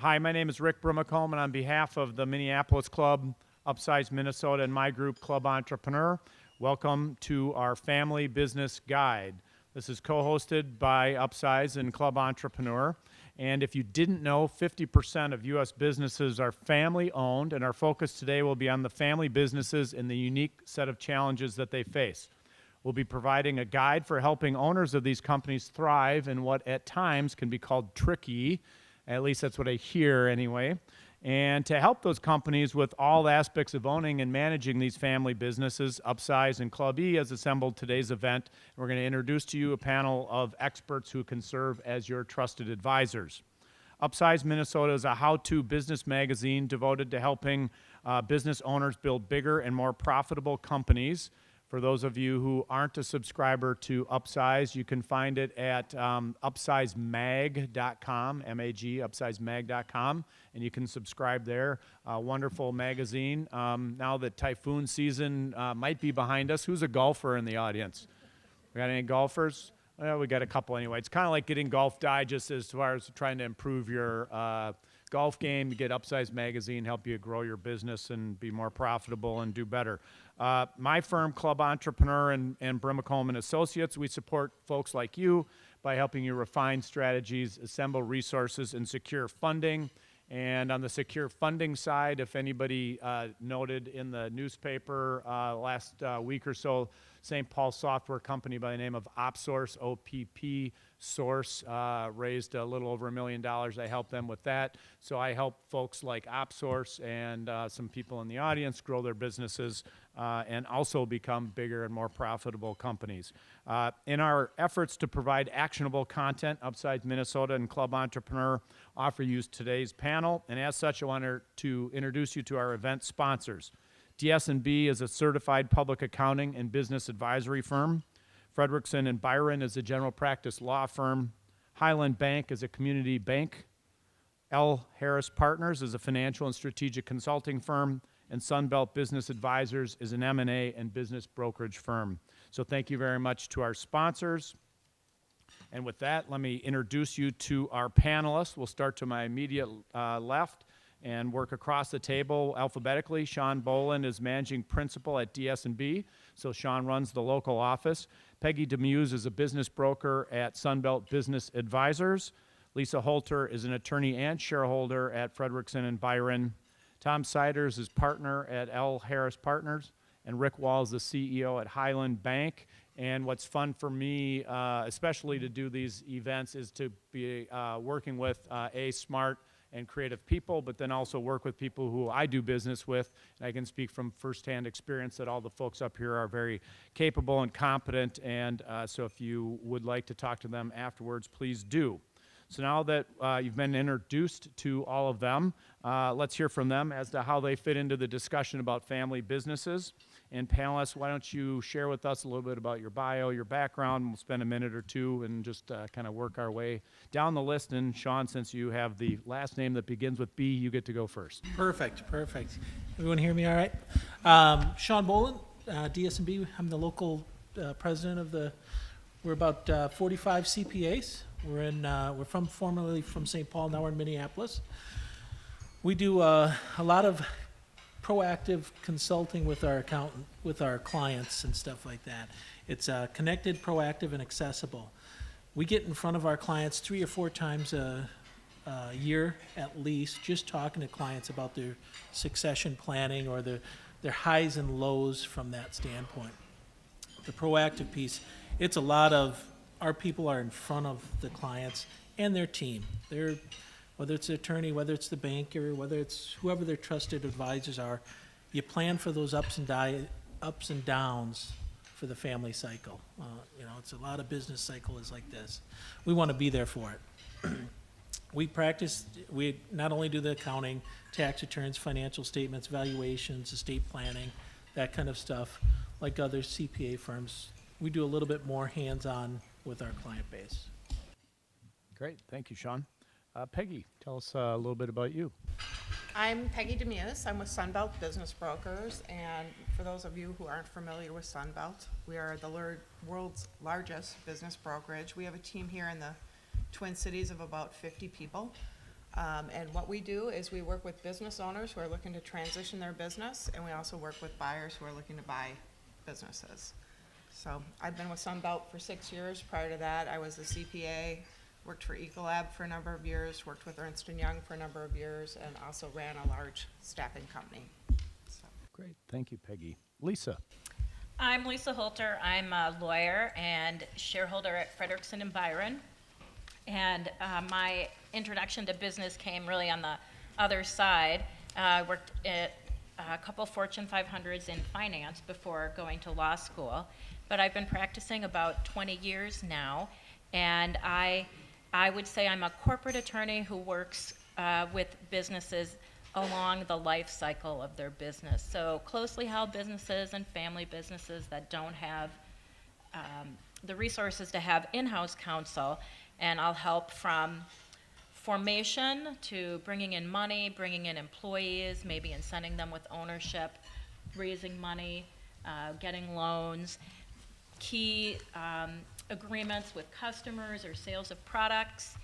Hi, my name is Rick Brimacombe, and on behalf of the Minneapolis Club, Upsize Minnesota, and my group, Club Entrepreneur, welcome to our Family Business Guide. This is co-hosted by Upsize and Club Entrepreneur. And if you didn't know, 50% of U.S. businesses are family-owned, and our focus today will be on the family businesses and the unique set of challenges that they face. We'll be providing a guide for helping owners of these companies thrive in what at times can be called tricky. At least that's what I hear anyway. And to help those companies with all aspects of owning and managing these family businesses, Upsize and Club E has assembled today's event. We're going to introduce to you a panel of experts who can serve as your trusted advisors. Upsize Minnesota is a how-to business magazine devoted to helping business owners build bigger and more profitable companies. For those of you who aren't a subscriber to Upsize, you can find it at upsizemag.com, M-A-G, upsizemag.com, and you can subscribe there. Wonderful magazine. Now that typhoon season might be behind us, who's a golfer in the audience? We got any golfers? Well, we got a couple anyway. It's kind of like getting Golf Digest as far as trying to improve your golf game. You get Upsize magazine, help you grow your business and be more profitable and do better. My firm, Club Entrepreneur and Brimacombe and Associates, we support folks like you by helping you refine strategies, assemble resources, and secure funding. And on the secure funding side, if anybody noted in the newspaper last week or so, St. Paul software company by the name of OppSource, O-P-P, Source, raised a little over $1 million. I help them with that. So I help folks like OppSource and some people in the audience grow their businesses and also become bigger and more profitable companies. In our efforts to provide actionable content, Upsize Minnesota and Club Entrepreneur offer you today's panel. And as such, I want to introduce you to our event sponsors. DS&B is a certified public accounting and business advisory firm. Frederickson & Byron is a general practice law firm. Highland Bank is a community bank. L. Harris Partners is a financial and strategic consulting firm. And Sunbelt Business Advisors is an M&A and business brokerage firm. So thank you very much to our sponsors. And with that, let me introduce you to our panelists. We'll start to my immediate left and work across the table alphabetically. Sean Boland is managing principal at DS&B, so Sean runs the local office. Peggy Demuse is a business broker at Sunbelt Business Advisors. Lisa Holter is an attorney and shareholder at Frederickson & Byron. Tom Siders is partner at L. Harris Partners, and Rick Wall is the CEO at Highland Bank. And what's fun for me, especially to do these events, is to be working with smart and creative people, but then also work with people who I do business with. And I can speak from firsthand experience that all the folks up here are very capable and competent. And so if you would like to talk to them afterwards, please do. So now that you've been introduced to all of them, let's hear from them as to how they fit into the discussion about family businesses. And panelists, why don't you share with us a little bit about your bio, your background. We'll spend a minute or two and just kind of work our way down the list. And Sean, since you have the last name that begins with B, you get to go first. Perfect. Everyone hear me all right? Sean Boland, DS&B. I'm the local president of we're about 45 CPAs. We're formerly from St. Paul, now we're in Minneapolis. We do a lot of proactive consulting with our accountant, with our clients and stuff like that. It's connected, proactive, and accessible. We get in front of our clients 3 or 4 times a year at least, just talking to clients about their succession planning or their highs and lows from that standpoint. The proactive piece, it's a lot of our people are in front of the clients and their team. Whether it's the attorney, whether it's the banker, whether it's whoever their trusted advisors are, you plan for those ups and downs for the family cycle. It's a lot of business cycle is like this. We want to be there for it. We not only do the accounting, tax returns, financial statements, valuations, estate planning, that kind of stuff, like other CPA firms. We do a little bit more hands-on with our client base. Great, thank you, Sean. Peggy, tell us a little bit about you. I'm Peggy Demuse. I'm with Sunbelt Business Brokers, and for those of you who aren't familiar with Sunbelt, we are the world's largest business brokerage. We have a team here in the Twin Cities of about 50 people. And what we do is we work with business owners who are looking to transition their business, and we also work with buyers who are looking to buy businesses. So I've been with Sunbelt for 6 years. Prior to that, I was a CPA, worked for Ecolab for a number of years, worked with Ernst & Young for a number of years, and also ran a large staffing company. So. Great. Thank you, Peggy. Lisa. I'm Lisa Holter. I'm a lawyer and shareholder at Frederickson and Byron. And my introduction to business came really on the other side. I worked at a couple Fortune 500s in finance before going to law school. But I've been practicing about 20 years now. And I would say I'm a corporate attorney who works with businesses along the life cycle of their business. So closely held businesses and family businesses that don't have the resources to have in-house counsel, and I'll help from formation to bringing in money, bringing in employees, maybe incenting them with ownership, raising money, getting loans, key agreements with customers or sales of products,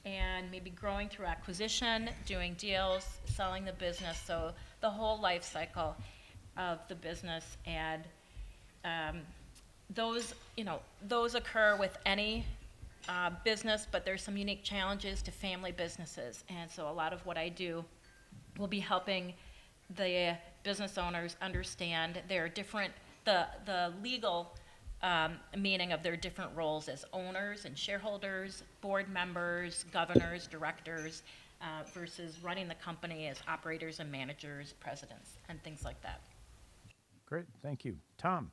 and maybe growing through acquisition, doing deals, selling the business, so the whole life cycle of the business. And those occur with any business, but there's some unique challenges to family businesses. And so a lot of what I do will be helping the business owners understand their different, the legal meaning of their different roles as owners and shareholders, board members, governors, directors, versus running the company as operators and managers, presidents, and things like that. Great. Thank you. Tom.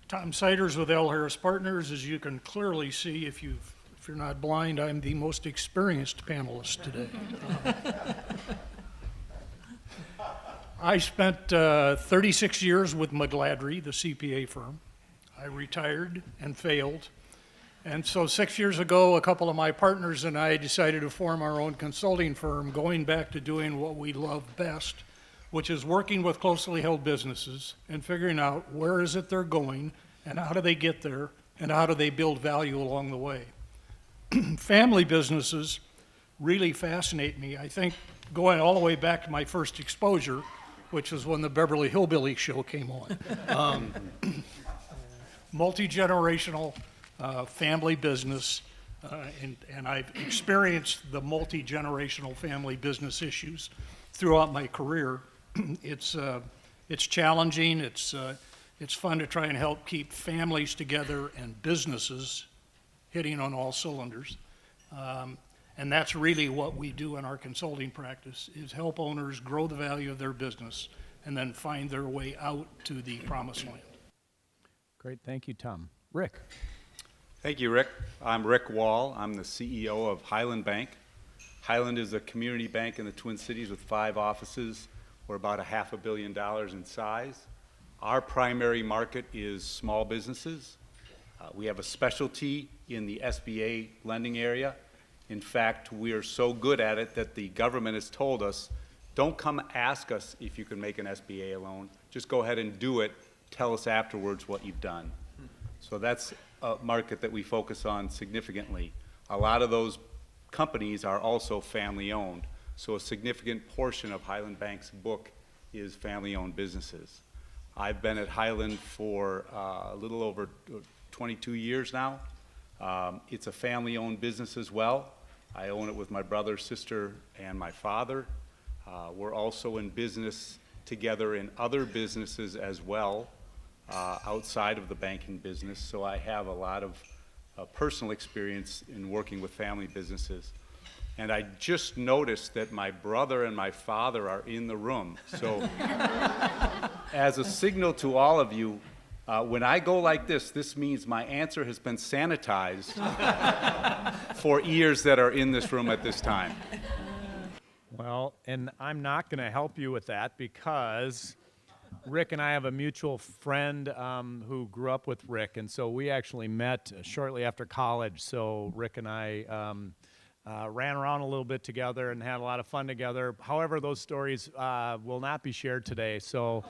Tom Siders with L. Harris Partners. As you can clearly see, if you're not blind, I'm the most experienced panelist today. I spent 36 years with McGladrey, the CPA firm. I retired and failed. And so 6 years ago, a couple of my partners and I decided to form our own consulting firm, going back to doing what we love best, which is working with closely held businesses and figuring out where is it they're going and how do they get there and how do they build value along the way. Family businesses really fascinate me. I think going all the way back to my first exposure, which was when the Beverly Hillbillies show came on. Multi-generational family business, and I've experienced the multi-generational family business issues throughout my career. It's challenging. It's fun to try and help keep families together and businesses hitting on all cylinders. And that's really what we do in our consulting practice, is help owners grow the value of their business and then find their way out to the promised land. Great. Thank you, Tom. Rick. Thank you, Rick. I'm Rick Wall. I'm the CEO of Highland Bank. Highland is a community bank in the Twin Cities with 5 offices. We're about $500 million in size. Our primary market is small businesses. We have a specialty in the SBA lending area. In fact, we are so good at it that the government has told us, don't come ask us if you can make an SBA loan. Just go ahead and do it. Tell us afterwards what you've done. So that's a market that we focus on significantly. A lot of those companies are also family-owned, so a significant portion of Highland Bank's book is family-owned businesses. I've been at Highland for a little over 22 years now. It's a family-owned business as well. I own it with my brother, sister, and my father. We're also in business together in other businesses as well, outside of the banking business, so I have a lot of personal experience in working with family businesses. And I just noticed that my brother and my father are in the room. So as a signal to all of you, when I go like this means my answer has been sanitized for ears that are in this room at this time. Well, and I'm not going to help you with that because Rick and I have a mutual friend who grew up with Rick, and so we actually met shortly after college. So Rick and I ran around a little bit together and had a lot of fun together. However, those stories will not be shared today. So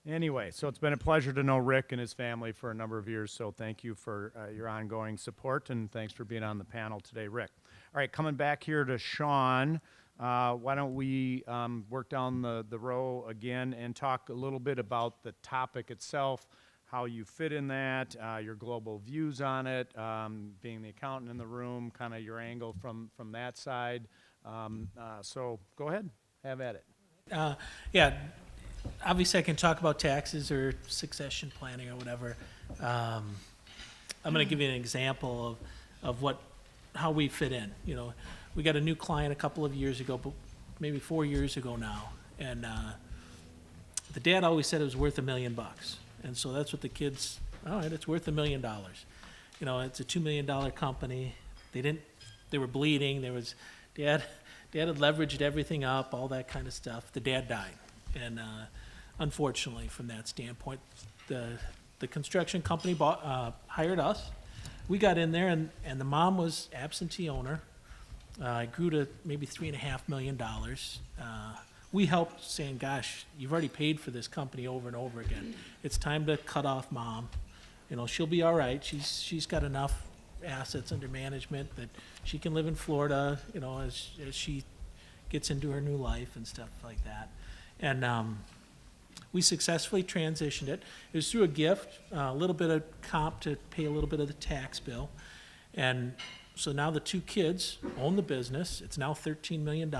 anyway, so it's been a pleasure to know Rick and his family for a number of years, so thank you for your ongoing support, and thanks for being on the panel today, Rick. All right, coming back here to Sean, why don't we work down the row again and talk a little bit about the topic itself, how you fit in that, your global views on it, being the accountant in the room, kind of your angle from that side. So go ahead, have at it. Yeah, obviously I can talk about taxes or succession planning or whatever. I'm going to give you an example of how we fit in. You know, we got a new client a couple of years ago, but maybe 4 years ago now, and the dad always said it was worth $1 million, and so that's what the kids. All right, it's worth $1 million. You know, it's a $2 million company. They were bleeding. There was dad had leveraged everything up, all that kind of stuff. The dad died, and unfortunately, from that standpoint, the construction company hired us. We got in there, and the mom was absentee owner. It grew to maybe $3.5 million. We helped saying, gosh, you've already paid for this company over and over again. It's time to cut off mom. You know, she'll be all right. She's got enough assets under management that she can live in Florida, you know, as she gets into her new life and stuff like that. And we successfully transitioned it. It was through a gift, a little bit of comp to pay a little bit of the tax bill. And so now the two kids own the business. It's now $13 million.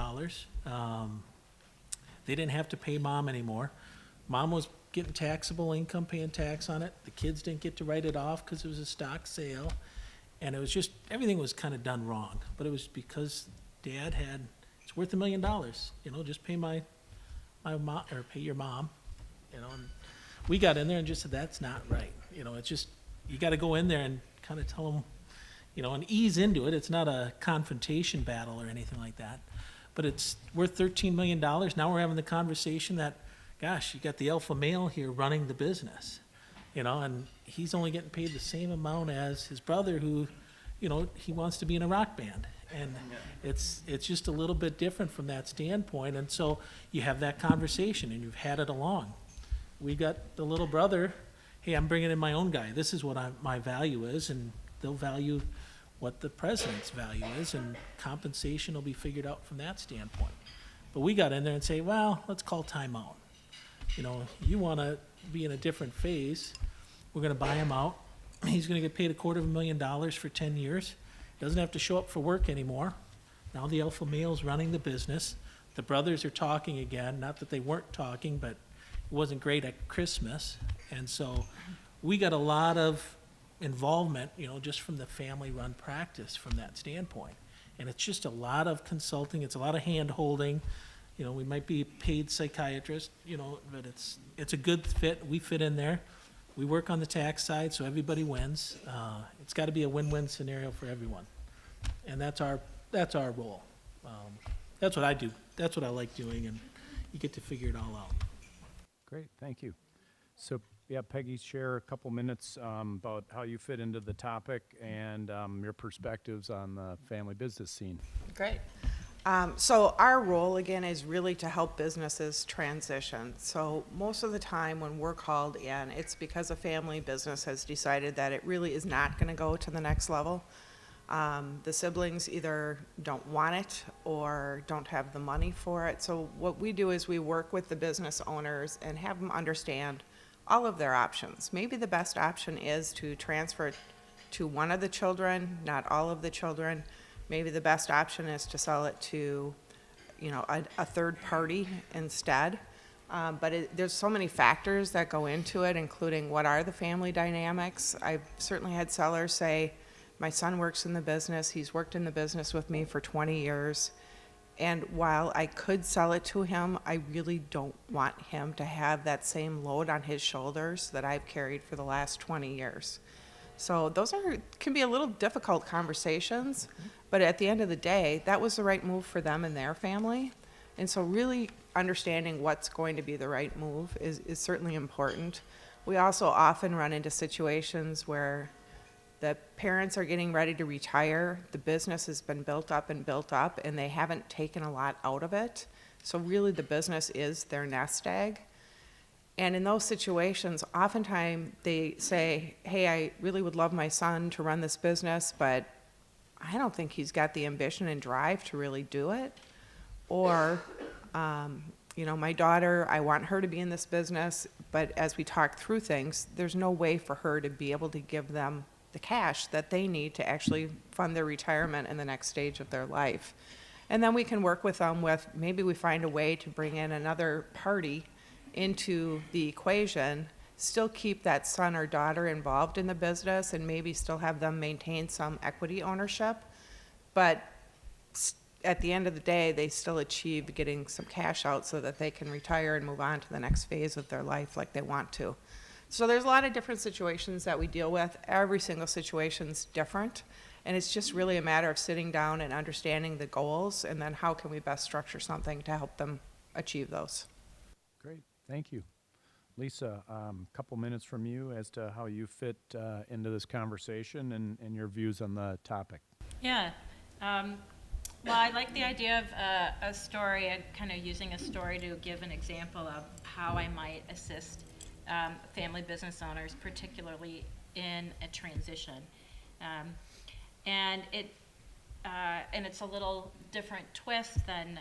They didn't have to pay mom anymore. Mom was getting taxable income, paying tax on it. The kids didn't get to write it off because it was a stock sale. And it was just, everything was kind of done wrong. But it was because dad it's worth $1 million. You know, just pay my mom, or pay your mom. You know, and we got in there and just said, that's not right. You know, it's just, you got to go in there and kind of tell them, you know, and ease into it. It's not a confrontation battle or anything like that. But it's worth $13 million. Now we're having the conversation that, gosh, you got the alpha male here running the business, you know, and he's only getting paid the same amount as his brother who, you know, he wants to be in a rock band. And it's just a little bit different from that standpoint. And so you have that conversation and you've had it along. We got the little brother, hey, I'm bringing in my own guy. This is what my value is, and they'll value what the president's value is, and compensation will be figured out from that standpoint. But we got in there and say, well, let's call timeout. You know, you want to be in a different phase. We're going to buy him out. He's going to get paid $250,000 for 10 years. Doesn't have to show up for work anymore. Now the alpha male's running the business. The brothers are talking again. Not that they weren't talking, but it wasn't great at Christmas. And so we got a lot of involvement, you know, just from the family-run practice from that standpoint. And it's just a lot of consulting. It's a lot of hand-holding. You know, we might be paid psychiatrists, you know, but it's a good fit. We fit in there. We work on the tax side, so everybody wins. It's got to be a win-win scenario for everyone. And that's our role. That's what I do. That's what I like doing, and you get to figure it all out. Great, thank you. So, yeah, Peggy, share a couple minutes about how you fit into the topic and your perspectives on the family business scene. Great. So our role, again, is really to help businesses transition. So most of the time when we're called in, it's because a family business has decided that it really is not going to go to the next level. The siblings either don't want it or don't have the money for it. So what we do is we work with the business owners and have them understand all of their options. Maybe the best option is to transfer it to one of the children, not all of the children. Maybe the best option is to sell it to, you know, a third party instead. But there's so many factors that go into it, including what are the family dynamics. I've certainly had sellers say, my son works in the business, he's worked in the business with me for 20 years, and while I could sell it to him, I really don't want him to have that same load on his shoulders that I've carried for the last 20 years. So those can be a little difficult conversations, but at the end of the day, that was the right move for them and their family. And so really understanding what's going to be the right move is certainly important. We also often run into situations where the parents are getting ready to retire, the business has been built up, and they haven't taken a lot out of it. So really the business is their nest egg. And in those situations, oftentimes they say, hey, I really would love my son to run this business, but I don't think he's got the ambition and drive to really do it. Or, you know, my daughter, I want her to be in this business, but as we talk through things, there's no way for her to be able to give them the cash that they need to actually fund their retirement in the next stage of their life. And then we can work with them with, maybe we find a way to bring in another party into the equation, still keep that son or daughter involved in the business, and maybe still have them maintain some equity ownership. But at the end of the day, they still achieve getting some cash out so that they can retire and move on to the next phase of their life like they want to. So there's a lot of different situations that we deal with. Every single situation's different. And it's just really a matter of sitting down and understanding the goals, and then how can we best structure something to help them achieve those. Great, thank you. Lisa, a couple minutes from you as to how you fit into this conversation and your views on the topic. Yeah. Well, I like the idea of a story, and kind of using a story to give an example of how I might assist family business owners, particularly in a transition. And it's a little different twist than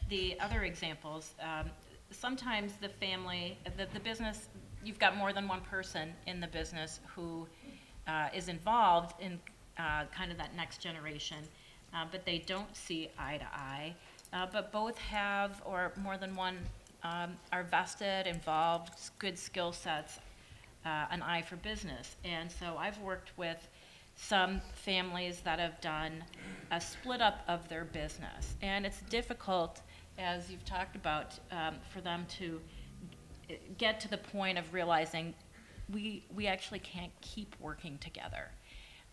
the other examples. Sometimes the family, the business, you've got more than one person in the business who is involved in kind of that next generation, but they don't see eye to eye. But both have, or more than one, are vested, involved, good skill sets, an eye for business. And so I've worked with some families that have done a split up of their business. And it's difficult, as you've talked about, for them to get to the point of realizing we actually can't keep working together.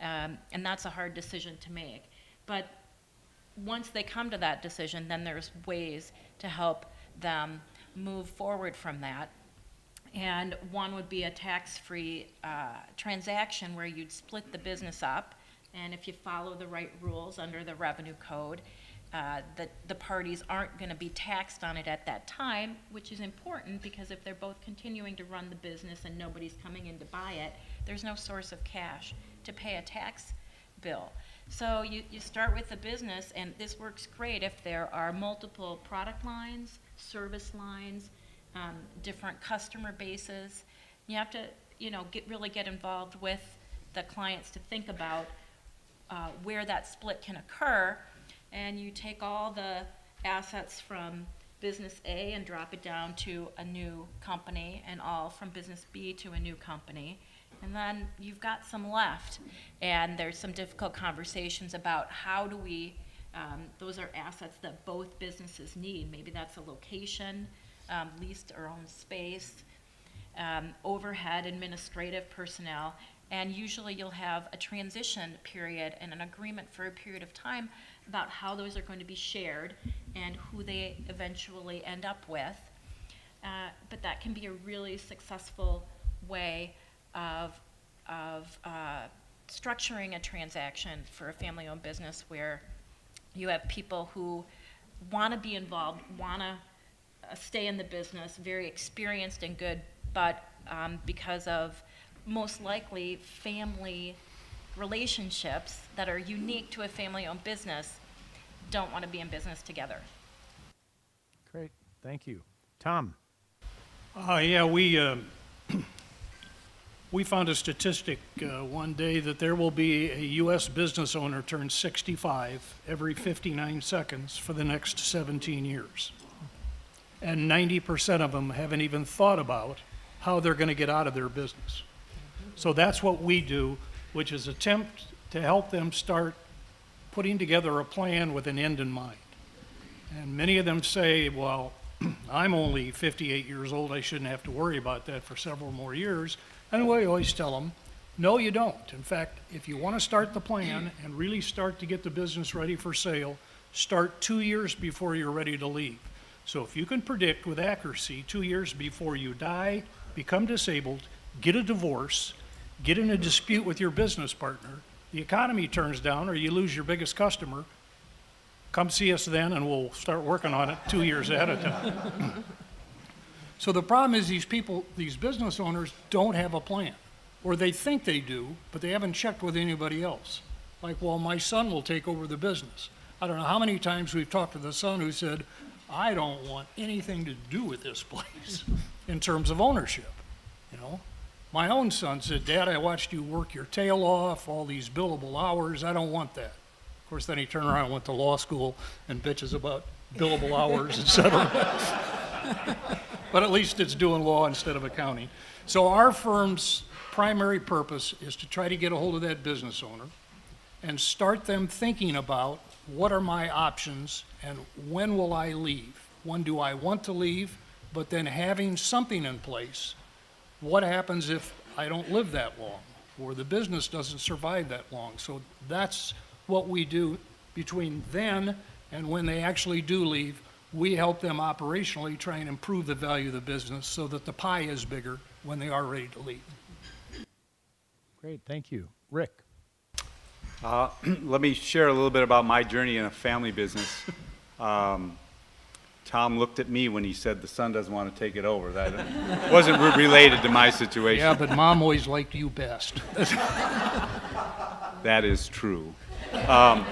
And that's a hard decision to make. But once they come to that decision, then there's ways to help them move forward from that. And one would be a tax-free transaction where you'd split the business up, and if you follow the right rules under the revenue code, the parties aren't going to be taxed on it at that time, which is important because if they're both continuing to run the business and nobody's coming in to buy it, there's no source of cash to pay a tax bill. So you start with the business, and this works great if there are multiple product lines, service lines, different customer bases. You have to, really get involved with the clients to think about where that split can occur, and you take all the assets from business A and drop it down to a new company, and all from business B to a new company, and then you've got some left. And there's some difficult conversations about how do we, those are assets that both businesses need. Maybe that's a location, leased or owned space, overhead, administrative personnel, and usually you'll have a transition period and an agreement for a period of time about how those are going to be shared and who they eventually end up with. But that can be a really successful way of structuring a transaction for a family-owned business where you have people who want to be involved, want to stay in the business, very experienced and good, but because of most likely family relationships that are unique to a family-owned business, don't want to be in business together. Great, thank you. Tom? Yeah, we found a statistic one day that there will be a U.S. business owner turn 65 every 59 seconds for the next 17 years. And 90% of them haven't even thought about how they're going to get out of their business. So that's what we do, which is attempt to help them start putting together a plan with an end in mind. And many of them say, well, I'm only 58 years old, I shouldn't have to worry about that for several more years. And we always tell them, no, you don't. In fact, if you want to start the plan and really start to get the business ready for sale, start 2 years before you're ready to leave. So if you can predict with accuracy 2 years before you die, become disabled, get a divorce, get in a dispute with your business partner, the economy turns down or you lose your biggest customer, come see us then and we'll start working on it 2 years ahead of time. So the problem is these business owners don't have a plan, or they think they do, but they haven't checked with anybody else. Like, well, my son will take over the business. I don't know how many times we've talked to the son who said, I don't want anything to do with this place in terms of ownership, you know? My own son said, Dad, I watched you work your tail off, all these billable hours, I don't want that. Of course, then he turned around and went to law school and bitches about billable hours, et cetera. But at least it's doing law instead of accounting. So our firm's primary purpose is to try to get a hold of that business owner and start them thinking about what are my options and when will I leave? When do I want to leave? But then having something in place. What happens if I don't live that long or the business doesn't survive that long? So that's what we do between then and when they actually do leave. We help them operationally try and improve the value of the business so that the pie is bigger when they are ready to leave. Great, thank you. Rick? Let me share a little bit about my journey in a family business. Tom looked at me when he said the son doesn't want to take it over. That wasn't related to my situation. Yeah, but Mom always liked you best. That is true. I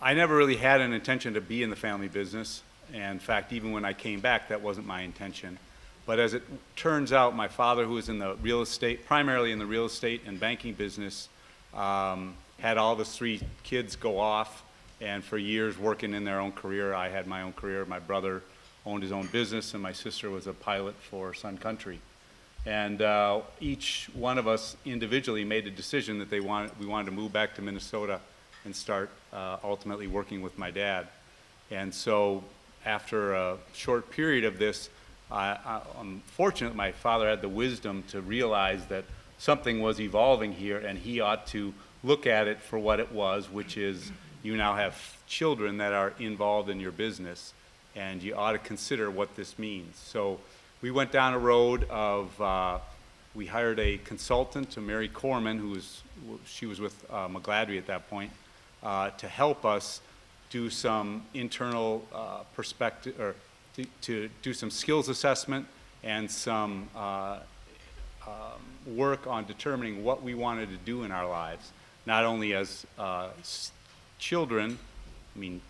never really had an intention to be in the family business. And in fact, even when I came back, that wasn't my intention. But as it turns out, my father, who was in the real estate, primarily in the real estate and banking business, had all the 3 kids go off, and for years working in their own career. I had my own career. My brother owned his own business, and my sister was a pilot for Sun Country. And each one of us individually made a decision that we wanted to move back to Minnesota and start ultimately working with my dad. And so after a short period of this, I'm fortunate my father had the wisdom to realize that something was evolving here and he ought to look at it for what it was, which is you now have children that are involved in your business and you ought to consider what this means. So we went down a road of, we hired a consultant, Mary Corman, she was with McGladrey at that point, to help us do some internal perspective, or to do some skills assessment and some work on determining what we wanted to do in our lives, not only as children,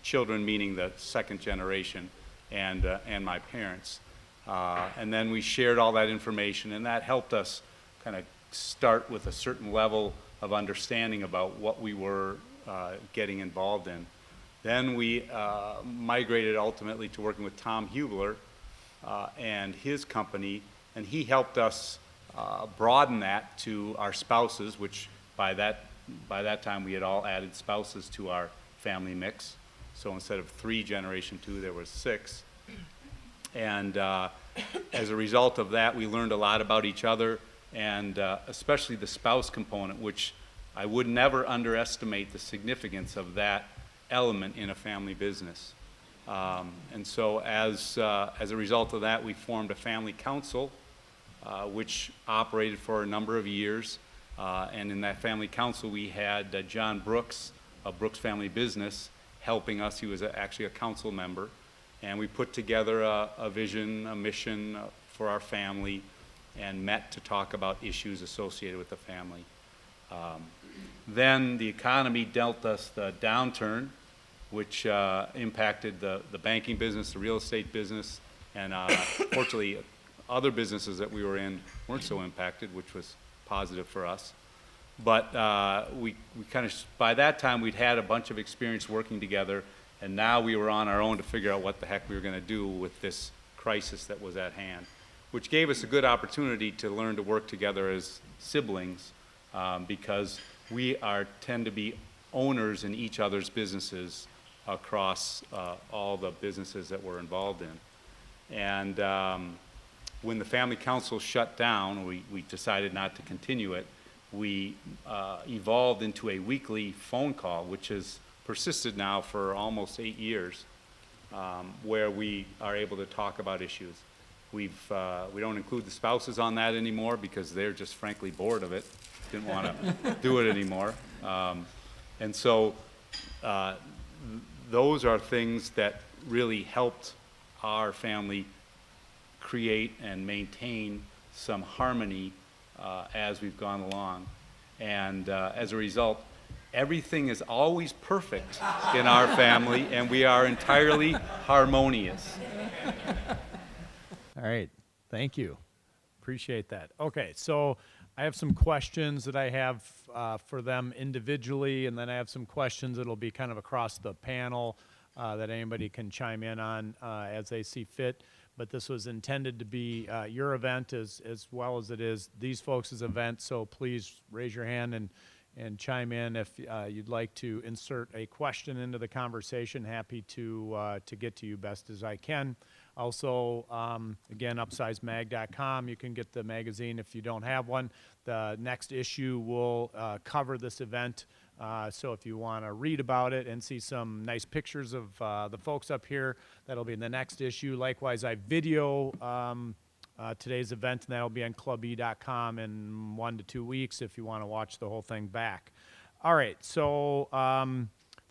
children meaning the second generation, and my parents. And then we shared all that information, and that helped us kind of start with a certain level of understanding about what we were getting involved in. Then we migrated ultimately to working with Tom Hubler and his company, and he helped us broaden that to our spouses, which by that time we had all added spouses to our family mix. So instead of 3 generation 2, there was 6. And as a result of that, we learned a lot about each other, and especially the spouse component, which I would never underestimate the significance of that element in a family business. And so as a result of that, we formed a family council, which operated for a number of years. And in that family council, we had John Brooks of Brooks Family Business helping us. He was actually a council member. And we put together a vision, a mission for our family, and met to talk about issues associated with the family. Then the economy dealt us the downturn, which impacted the banking business, the real estate business, and fortunately other businesses that we were in weren't so impacted, which was positive for us. But we kind of, by that time, we'd had a bunch of experience working together, and now we were on our own to figure out what the heck we were going to do with this crisis that was at hand, which gave us a good opportunity to learn to work together as siblings, because we tend to be owners in each other's businesses across all the businesses that we're involved in. And when the family council shut down, we decided not to continue it. We evolved into a weekly phone call, which has persisted now for almost 8 years, where we are able to talk about issues. We don't include the spouses on that anymore because they're just frankly bored of it, didn't want to do it anymore. And so those are things that really helped our family create and maintain some harmony as we've gone along. And as a result, everything is always perfect in our family, and we are entirely harmonious. All right, thank you. Appreciate that. Okay, so I have some questions that I have for them individually, and then I have some questions that'll be kind of across the panel that anybody can chime in on as they see fit. But this was intended to be your event as well as it is these folks' event, so please raise your hand and chime in if you'd like to insert a question into the conversation. Happy to get to you best as I can. Also, again, upsizemag.com. You can get the magazine if you don't have one. The next issue will cover this event. So if you want to read about it and see some nice pictures of the folks up here, that'll be in the next issue. Likewise, I video today's event, and that'll be on clube.com in 1 to 2 weeks if you want to watch the whole thing back. All right, so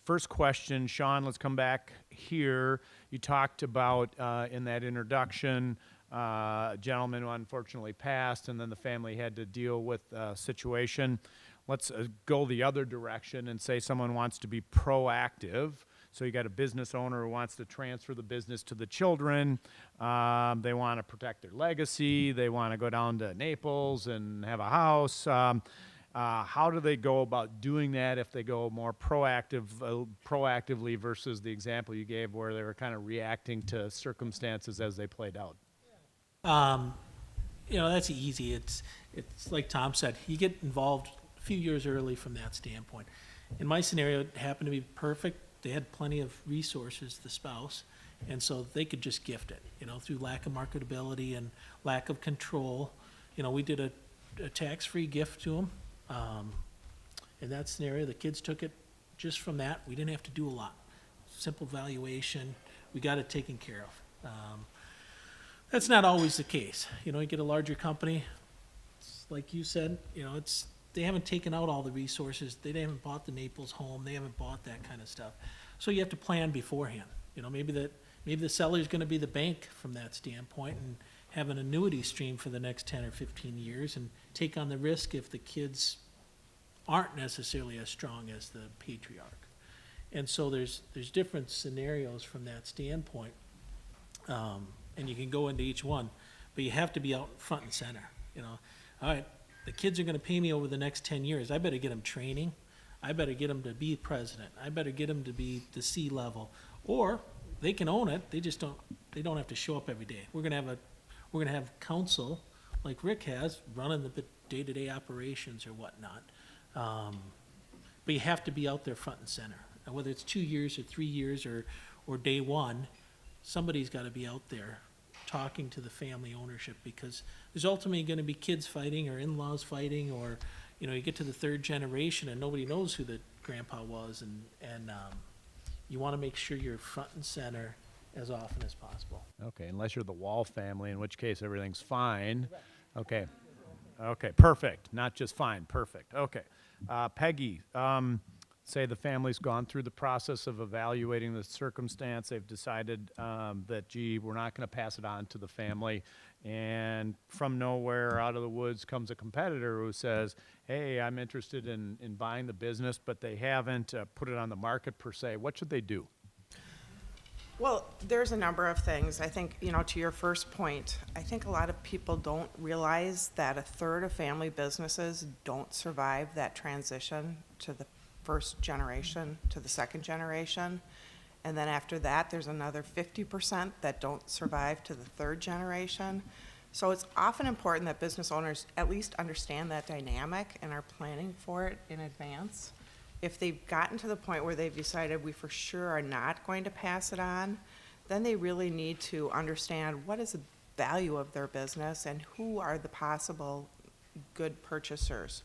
first question, Sean, let's come back here. You talked about in that introduction, a gentleman who unfortunately passed, and then the family had to deal with a situation. Let's go the other direction and say someone wants to be proactive. So you got a business owner who wants to transfer the business to the children. They want to protect their legacy. They want to go down to Naples and have a house. How do they go about doing that if they go more proactively versus the example you gave where they were kind of reacting to circumstances as they played out? That's easy. It's like Tom said, you get involved a few years early from that standpoint. In my scenario, it happened to be perfect. They had plenty of resources, the spouse, and so they could just gift it, through lack of marketability and lack of control. We did a tax-free gift to them. In that scenario, the kids took it just from that. We didn't have to do a lot. Simple valuation. We got it taken care of. That's not always the case. You get a larger company, it's like you said, they haven't taken out all the resources. They haven't bought the Naples home. They haven't bought that kind of stuff. So you have to plan beforehand. Maybe the seller's going to be the bank from that standpoint and have an annuity stream for the next 10 or 15 years and take on the risk if the kids aren't necessarily as strong as the patriarch. And so there's different scenarios from that standpoint, and you can go into each one, but you have to be out front and center. All right, the kids are going to pay me over the next 10 years. I better get them training. I better get them to be president. I better get them to be the C level. Or they can own it. They don't have to show up every day. We're going to have counsel like Rick has running the day-to-day operations or whatnot. But you have to be out there front and center. And whether it's 2 years or 3 years or day one, somebody's got to be out there talking to the family ownership, because there's ultimately going to be kids fighting or in-laws fighting, or you get to the third generation and nobody knows who the grandpa was, and you want to make sure you're front and center as often as possible. Okay, unless you're the Wall family, in which case everything's fine. Okay, perfect. Not just fine, perfect. Okay, Peggy, say the family's gone through the process of evaluating the circumstance. They've decided that, we're not going to pass it on to the family. And from nowhere, out of the woods, comes a competitor who says, hey, I'm interested in buying the business, but they haven't put it on the market per se. What should they do? Well, there's a number of things. I think, to your first point, I think a lot of people don't realize that a third of family businesses don't survive that transition to the first generation to the second generation. And then after that, there's another 50% that don't survive to the third generation. So it's often important that business owners at least understand that dynamic and are planning for it in advance. If they've gotten to the point where they've decided we for sure are not going to pass it on, then they really need to understand what is the value of their business and who are the possible good purchasers.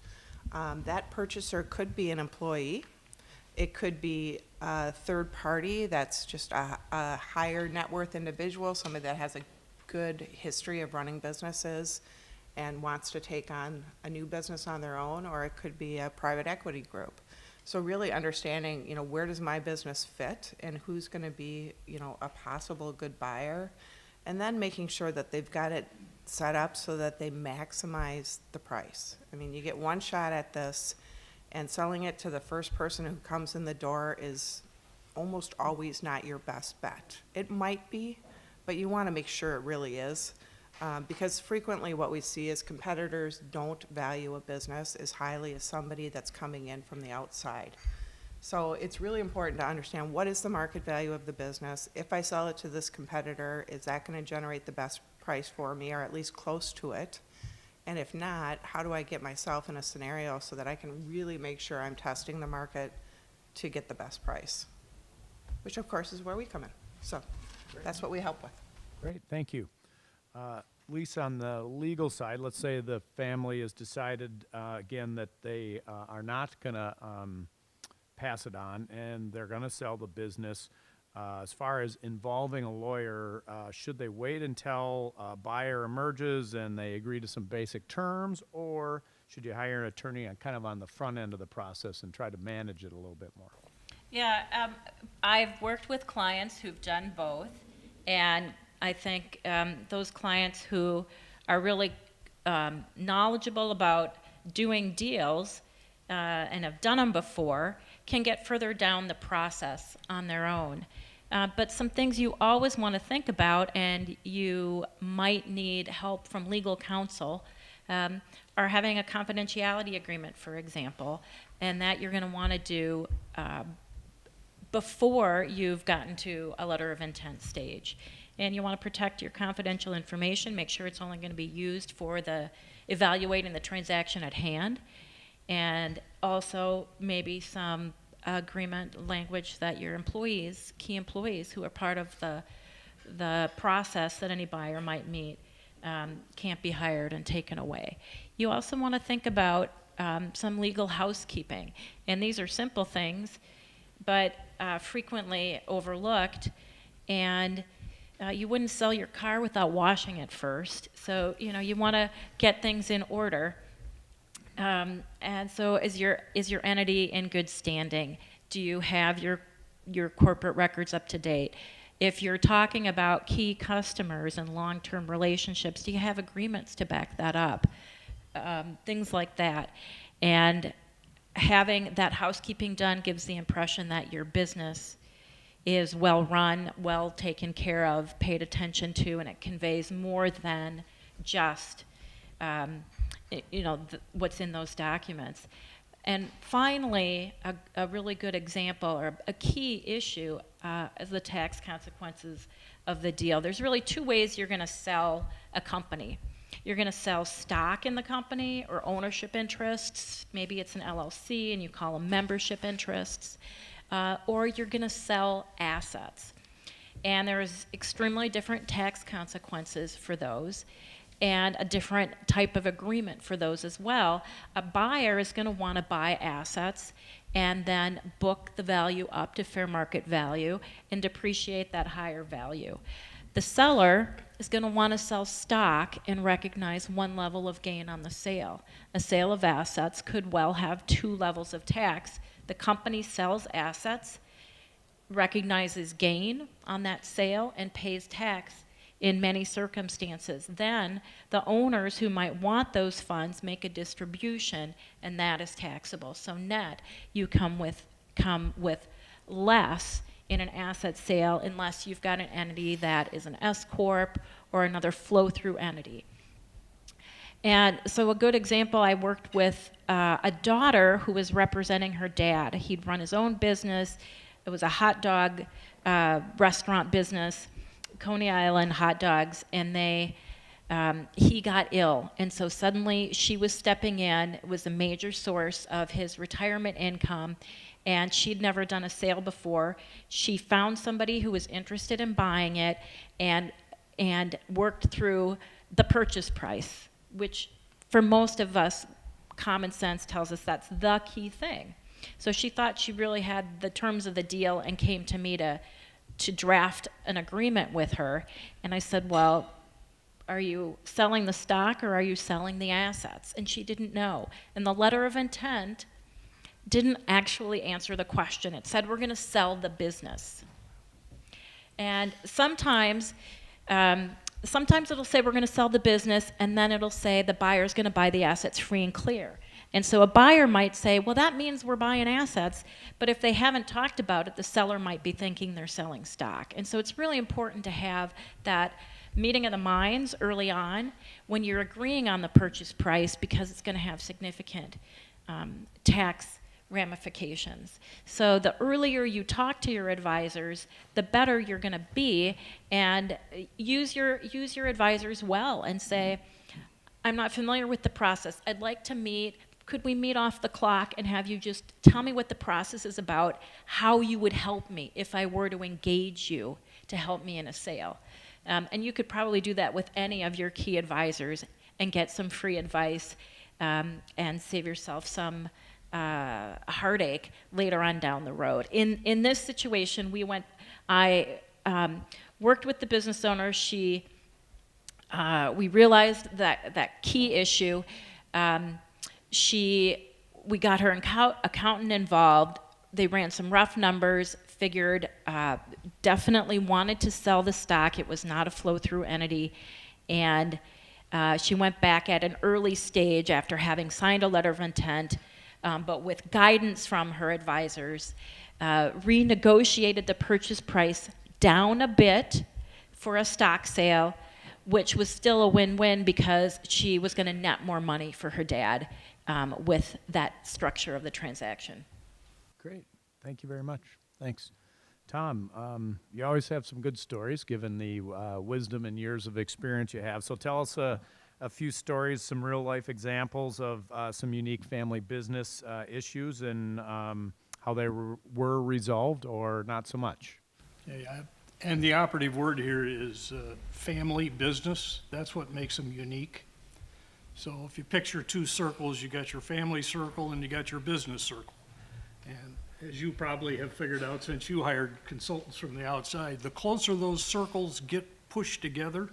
That purchaser could be an employee. It could be a third party that's just a higher net worth individual, somebody that has a good history of running businesses and wants to take on a new business on their own, or it could be a private equity group. So really understanding, where does my business fit and who's going to be, a possible good buyer, and then making sure that they've got it set up so that they maximize the price. I mean, you get one shot at this, and selling it to the first person who comes in the door is almost always not your best bet. It might be, but you want to make sure it really is. Because frequently what we see is competitors don't value a business as highly as somebody that's coming in from the outside. So it's really important to understand what is the market value of the business. If I sell it to this competitor, is that going to generate the best price for me, or at least close to it? And if not, how do I get myself in a scenario so that I can really make sure I'm testing the market to get the best price? Which of course is where we come in. So that's what we help with. Great, thank you. Lisa, on the legal side, let's say the family has decided, again, that they are not going to pass it on, and they're going to sell the business. As far as involving a lawyer, should they wait until a buyer emerges and they agree to some basic terms, or should you hire an attorney kind of on the front end of the process and try to manage it a little bit more? Yeah, I've worked with clients who've done both, and I think those clients who are really knowledgeable about doing deals and have done them before can get further down the process on their own. But some things you always want to think about, and you might need help from legal counsel, are having a confidentiality agreement, for example, and that you're going to want to do before you've gotten to a letter of intent stage. And you want to protect your confidential information, make sure it's only going to be used for the evaluating the transaction at hand, and also maybe some agreement language that your employees, key employees who are part of the process that any buyer might meet, can't be hired and taken away. You also want to think about some legal housekeeping, and these are simple things, but frequently overlooked, and you wouldn't sell your car without washing it first. So, you want to get things in order. And so is your entity in good standing? Do you have your corporate records up to date? If you're talking about key customers and long-term relationships, do you have agreements to back that up? Things like that. And having that housekeeping done gives the impression that your business is well run, well taken care of, paid attention to, and it conveys more than just what's in those documents. And finally, a really good example or a key issue is the tax consequences of the deal. There's really two ways you're going to sell a company. You're going to sell stock in the company or ownership interests. Maybe it's an LLC and you call them membership interests. Or you're going to sell assets. And there's extremely different tax consequences for those and a different type of agreement for those as well. A buyer is going to want to buy assets and then book the value up to fair market value and depreciate that higher value. The seller is going to want to sell stock and recognize one level of gain on the sale. A sale of assets could well have two levels of tax. The company sells assets, recognizes gain on that sale, and pays tax in many circumstances. Then the owners who might want those funds make a distribution, and that is taxable. So net, you come with less in an asset sale unless you've got an entity that is an S corp or another flow-through entity. And so a good example, I worked with a daughter who was representing her dad. He'd run his own business. It was a hot dog restaurant business, Coney Island hot dogs, and he got ill. And so suddenly she was stepping in. It was a major source of his retirement income, and she'd never done a sale before. She found somebody who was interested in buying it and worked through the purchase price, which for most of us, common sense tells us that's the key thing. So she thought she really had the terms of the deal and came to me to draft an agreement with her. And I said, well, are you selling the stock or are you selling the assets? And she didn't know. And the letter of intent didn't actually answer the question. It said we're going to sell the business. And sometimes sometimes it'll say we're going to sell the business, and then it'll say the buyer's going to buy the assets free and clear. And so a buyer might say, well, that means we're buying assets, but if they haven't talked about it, the seller might be thinking they're selling stock. And so it's really important to have that meeting of the minds early on when you're agreeing on the purchase price, because it's going to have significant tax ramifications. So the earlier you talk to your advisors, the better you're going to be, and use your advisors well and say, I'm not familiar with the process. I'd like to meet. Could we meet off the clock and have you just tell me what the process is about, how you would help me if I were to engage you to help me in a sale? And you could probably do that with any of your key advisors and get some free advice and save yourself some heartache later on down the road. In this situation, I worked with the business owner. We realized that key issue. We got her accountant involved. They ran some rough numbers, figured definitely wanted to sell the stock. It was not a flow-through entity. And she went back at an early stage after having signed a letter of intent, but with guidance from her advisors, renegotiated the purchase price down a bit for a stock sale, which was still a win-win because she was going to net more money for her dad with that structure of the transaction. Great. Thank you very much. Thanks. Tom, you always have some good stories given the wisdom and years of experience you have. So tell us a few stories, some real-life examples of some unique family business issues and how they were resolved or not so much. Yeah, and the operative word here is family business. That's what makes them unique. So if you picture two circles, you got your family circle and you got your business circle. And as you probably have figured out since you hired consultants from the outside, the closer those circles get pushed together,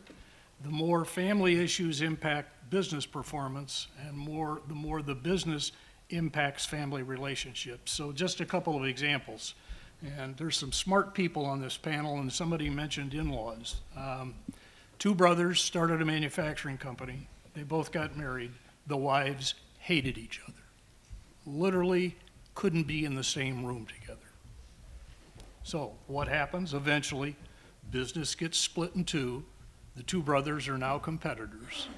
the more family issues impact business performance and the more the business impacts family relationships. So just a couple of examples. And there's some smart people on this panel, and somebody mentioned in-laws. Two brothers started a manufacturing company. They both got married. The wives hated each other. Literally couldn't be in the same room together. So what happens? Eventually, business gets split in two. The two brothers are now competitors,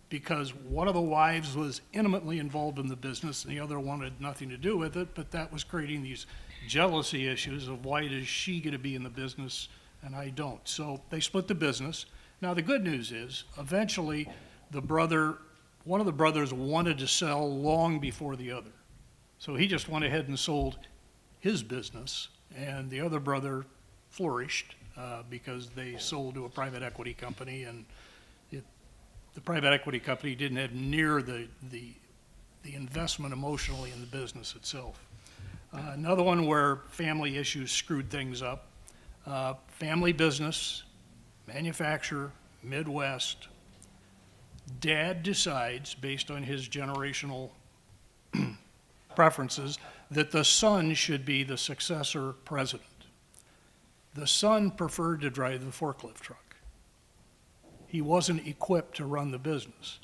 because one of the wives was intimately involved in the business and the other wanted nothing to do with it, but that was creating these jealousy issues of why does she get to be in the business and I don't. So they split the business. Now the good news is eventually one of the brothers wanted to sell long before the other. So he just went ahead and sold his business, and the other brother flourished because they sold to a private equity company, and the private equity company didn't have near the investment emotionally in the business itself. Another one where family issues screwed things up. Family business, manufacturer, Midwest. Dad decides, based on his generational preferences, that the son should be the successor president. The son preferred to drive the forklift truck. He wasn't equipped to run the business.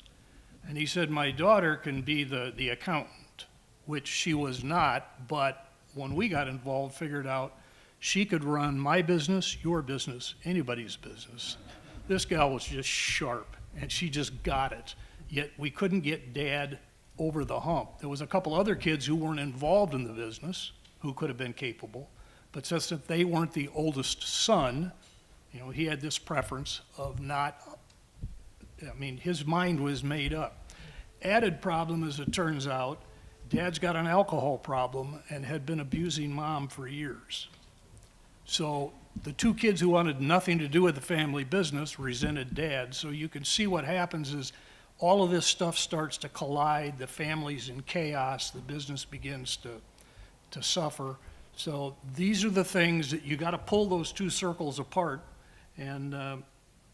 And he said, my daughter can be the accountant, which she was not, but when we got involved, figured out she could run my business, your business, anybody's business. This gal was just sharp, and she just got it. Yet we couldn't get Dad over the hump. There was a couple other kids who weren't involved in the business who could have been capable, but since that they weren't the oldest son, he had this preference of his mind was made up. Added problem, as it turns out, Dad's got an alcohol problem and had been abusing Mom for years. So the two kids who wanted nothing to do with the family business resented Dad. So you can see what happens is all of this stuff starts to collide, the family's in chaos, the business begins to suffer. So these are the things that you got to pull those two circles apart. And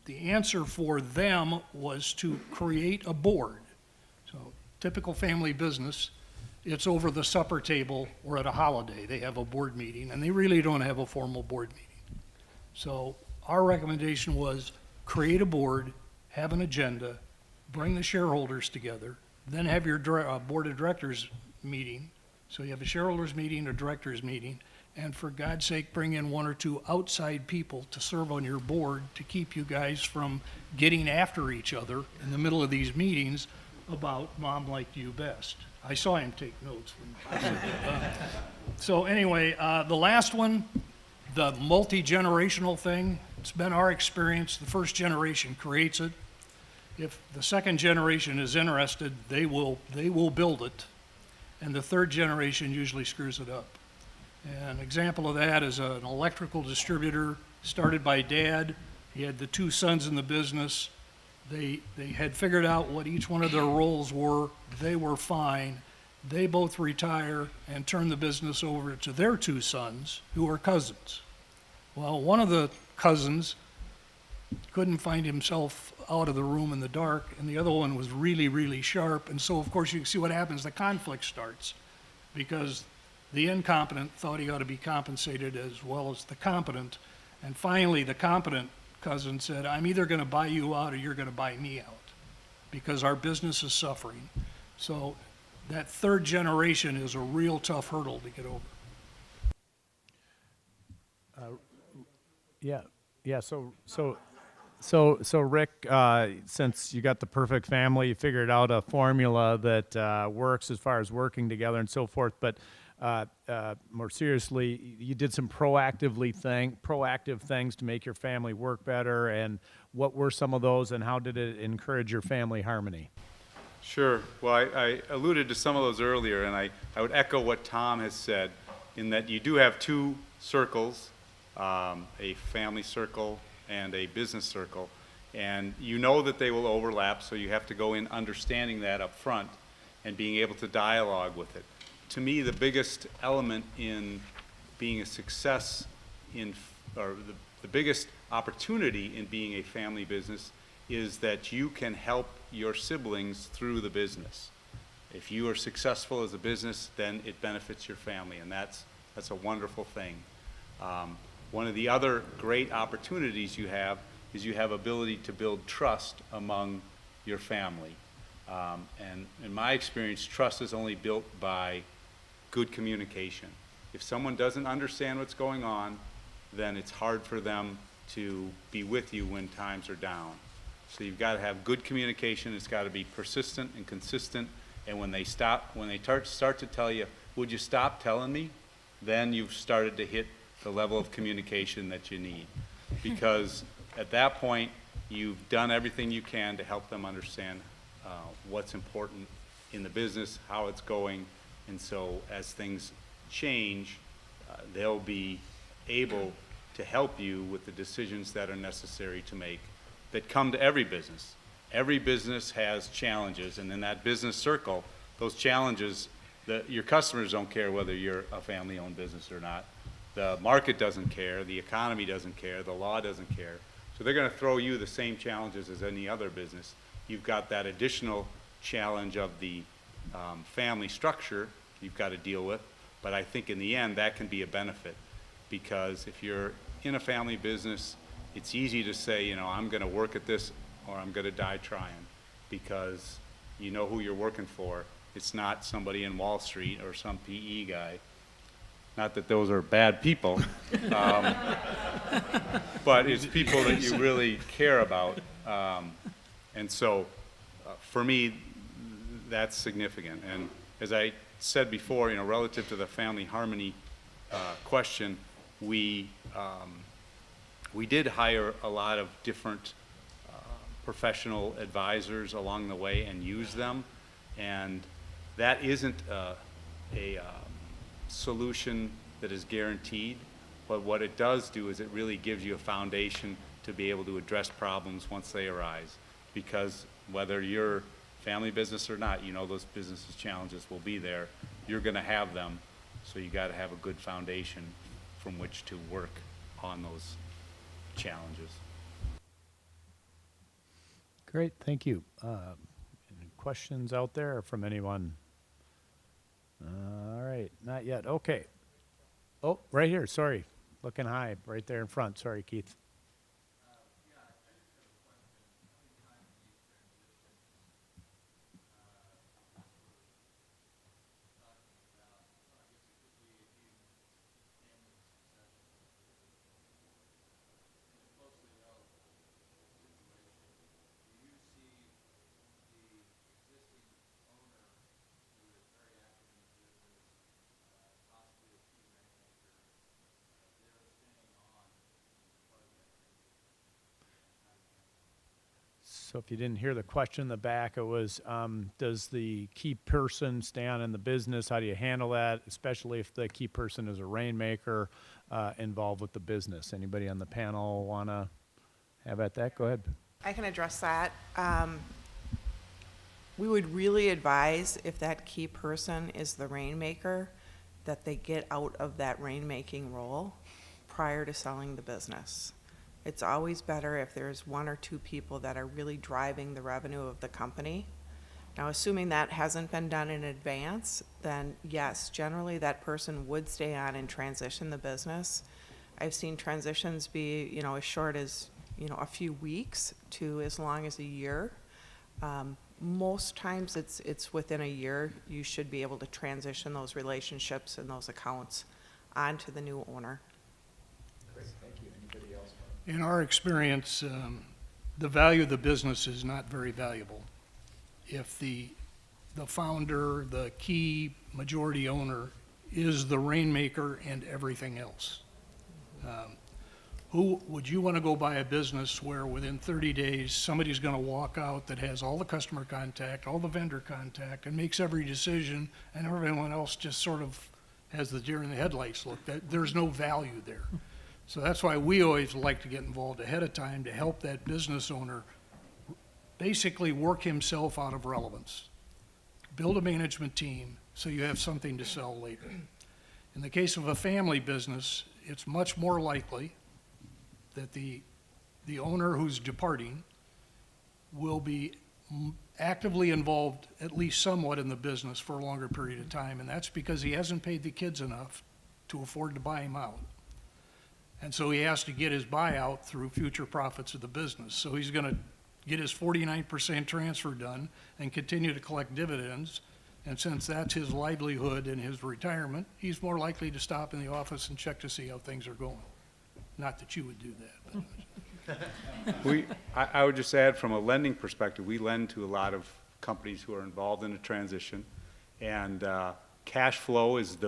the answer for them was to create a board. So typical family business, it's over the supper table or at a holiday. They have a board meeting, and they really don't have a formal board meeting. So our recommendation was create a board, have an agenda, bring the shareholders together, then have your board of directors meeting. So you have a shareholders meeting, a directors meeting, and for God's sake, bring in one or two outside people to serve on your board to keep you guys from getting after each other in the middle of these meetings about Mom liked you best. I saw him take notes. So anyway, the last one, the multi-generational thing, it's been our experience, the first generation creates it. If the second generation is interested, they will build it, and the third generation usually screws it up. An example of that is an electrical distributor started by Dad. He had the two sons in the business. They had figured out what each one of their roles were. They were fine. They both retire and turn the business over to their two sons, who are cousins. Well, one of the cousins couldn't find himself out of the room in the dark, and the other one was really, really sharp. And so, of course, you can see what happens. The conflict starts because the incompetent thought he ought to be compensated as well as the competent. And finally, the competent cousin said, I'm either going to buy you out or you're going to buy me out because our business is suffering. So that third generation is a real tough hurdle to get over. Yeah. So Rick, since you got the perfect family, you figured out a formula that works as far as working together and so forth. But more seriously, you did some proactive things to make your family work better. And what were some of those, and how did it encourage your family harmony? Sure. Well, I alluded to some of those earlier, and I would echo what Tom has said in that you do have two circles, a family circle and a business circle, and you know that they will overlap, so you have to go in understanding that up front and being able to dialogue with it. To me, the biggest element in being a success or the biggest opportunity in being a family business is that you can help your siblings through the business. If you are successful as a business, then it benefits your family, and that's a wonderful thing. One of the other great opportunities you have is you have ability to build trust among your family. And in my experience, trust is only built by good communication. If someone doesn't understand what's going on, then it's hard for them to be with you when times are down. So you've got to have good communication. It's got to be persistent and consistent. And when they start to tell you, would you stop telling me? Then you've started to hit the level of communication that you need. Because at that point, you've done everything you can to help them understand what's important in the business, how it's going. And so as things change, they'll be able to help you with the decisions that are necessary to make that come to every business. Every business has challenges, and in that business circle, those challenges, your customers don't care whether you're a family-owned business or not. The market doesn't care, the economy doesn't care, the law doesn't care. So they're going to throw you the same challenges as any other business. You've got that additional challenge of the family structure you've got to deal with, but I think in the end that can be a benefit, because if you're in a family business, it's easy to say, I'm going to work at this or I'm going to die trying, because you know who you're working for. It's not somebody in Wall Street or some PE guy. Not that those are bad people, but it's people that you really care about. And so for me, that's significant. And as I said before, relative to the family harmony question, we did hire a lot of different professional advisors along the way and use them. And that isn't a solution that is guaranteed, but what it does do is it really gives you a foundation to be able to address problems once they arise. Because whether you're family business or not, those businesses challenges will be there. You're going to have them, so you got to have a good foundation from which to work on those challenges. Great, thank you. Any questions out there from anyone? All right, not yet. Okay. Oh, right here. Sorry, looking high, right there in front. Sorry, Keith. So if you didn't hear the question in the back, it was, does the key person stay on in the business? How do you handle that, especially if the key person is a rainmaker involved with the business? Anybody on the panel want to have at that? Go ahead. I can address that. We would really advise, if that key person is the rainmaker, that they get out of that rainmaking role prior to selling the business. It's always better if there's one or two people that are really driving the revenue of the company. Now, assuming that hasn't been done in advance, then yes, generally that person would stay on and transition the business. I've seen transitions be, as short as, a few weeks to as long as a year. Most times it's within a year, you should be able to transition those relationships and those accounts onto the new owner. Great, thank you. Anybody else? In our experience, the value of the business is not very valuable if the founder, the key majority owner, is the rainmaker and everything else. Who would you want to go buy a business where within 30 days somebody's going to walk out that has all the customer contact, all the vendor contact, and makes every decision, and everyone else just sort of has the deer in the headlights look? That there's no value there. So that's why we always like to get involved ahead of time to help that business owner basically work himself out of relevance. Build a management team so you have something to sell later. In the case of a family business, it's much more likely that the owner who's departing will be actively involved, at least somewhat, in the business for a longer period of time, and that's because he hasn't paid the kids enough to afford to buy him out. And so he has to get his buyout through future profits of the business. So he's going to get his 49% transfer done and continue to collect dividends, and since that's his livelihood and his retirement, he's more likely to stop in the office and check to see how things are going. Not that you would do that, but. I would just add, from a lending perspective, we lend to a lot of companies who are involved in a transition, and cash flow is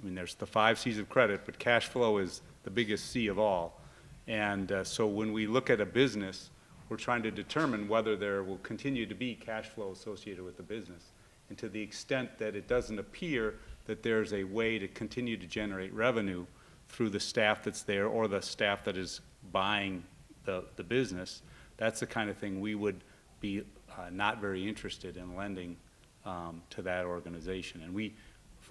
there's the 5 C's of credit, but cash flow is the biggest C of all. And so when we look at a business, we're trying to determine whether there will continue to be cash flow associated with the business. And to the extent that it doesn't appear that there's a way to continue to generate revenue through the staff that's there or the staff that is buying the business, that's the kind of thing we would be not very interested in lending to that organization. And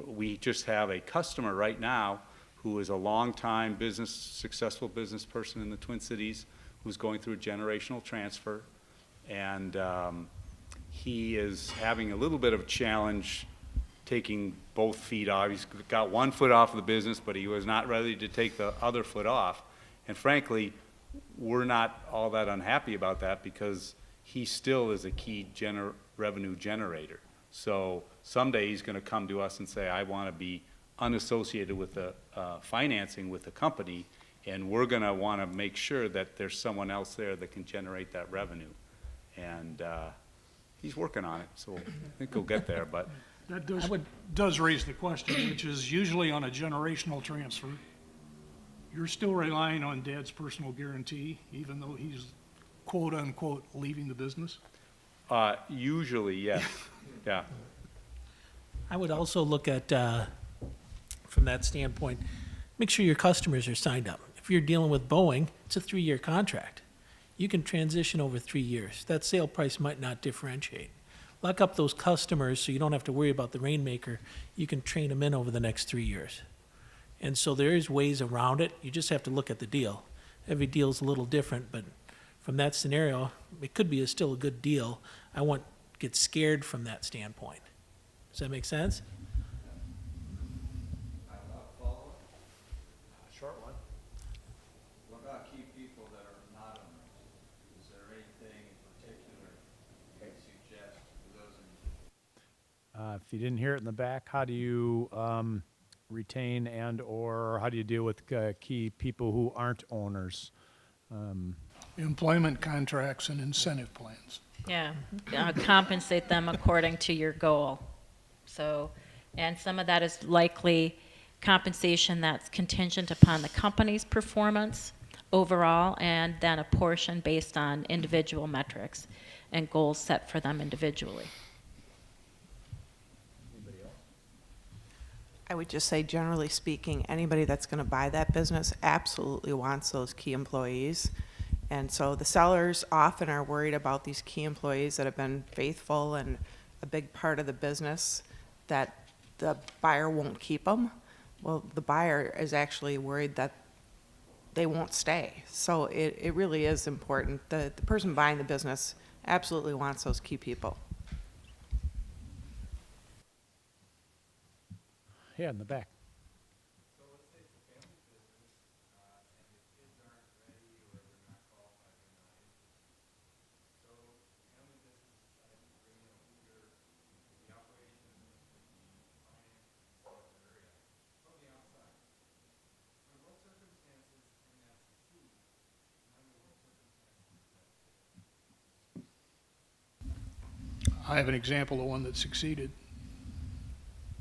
we just have a customer right now who is a long-time successful business person in the Twin Cities who's going through a generational transfer, and he is having a little bit of a challenge taking both feet off. He's got one foot off of the business, but he was not ready to take the other foot off. And frankly, we're not all that unhappy about that because he still is a key revenue generator. So someday he's going to come to us and say, I want to be unassociated with the financing with the company, and we're going to want to make sure that there's someone else there that can generate that revenue. And he's working on it, so I think he'll get there. But That does raise the question, which is usually on a generational transfer, you're still relying on dad's personal guarantee, even though he's quote unquote leaving the business? usually, yes. Yeah. I would also look at, from that standpoint, make sure your customers are signed up. If you're dealing with Boeing, it's a 3-year contract. You can transition over 3 years. That sale price might not differentiate. Lock up those customers so you don't have to worry about the rainmaker. You can train them in over the next 3 years. And so there is ways around it. You just have to look at the deal. Every deal's a little different, but from that scenario, it could be still a good deal. I won't get scared from that standpoint. Does that make sense? Short one. What about key people that are not owners? Is there anything in particular you would suggest for those? If you didn't hear it in the back, how do you retain and or how do you deal with key people who aren't owners? Employment contracts and incentive plans. Yeah, compensate them according to your goal. So, and some of that is likely compensation that's contingent upon the company's performance, overall, and then a portion based on individual metrics and goals set for them individually. I would just say, generally speaking, anybody that's going to buy that business absolutely wants those key employees. And so the sellers often are worried about these key employees that have been faithful and a big part of the business, that the buyer won't keep them. Well, the buyer is actually worried that they won't stay. So it really is important. The person buying the business absolutely wants those key people. Yeah, in the back. So let's say it's a family business, and the kids aren't ready or they're not qualified, they're not interested. So family business decides to bring in a leader, the operations, the finance, sales area from the outside. Under what circumstances can that succeed? And under what circumstances does that fail? I have an example of one that succeeded.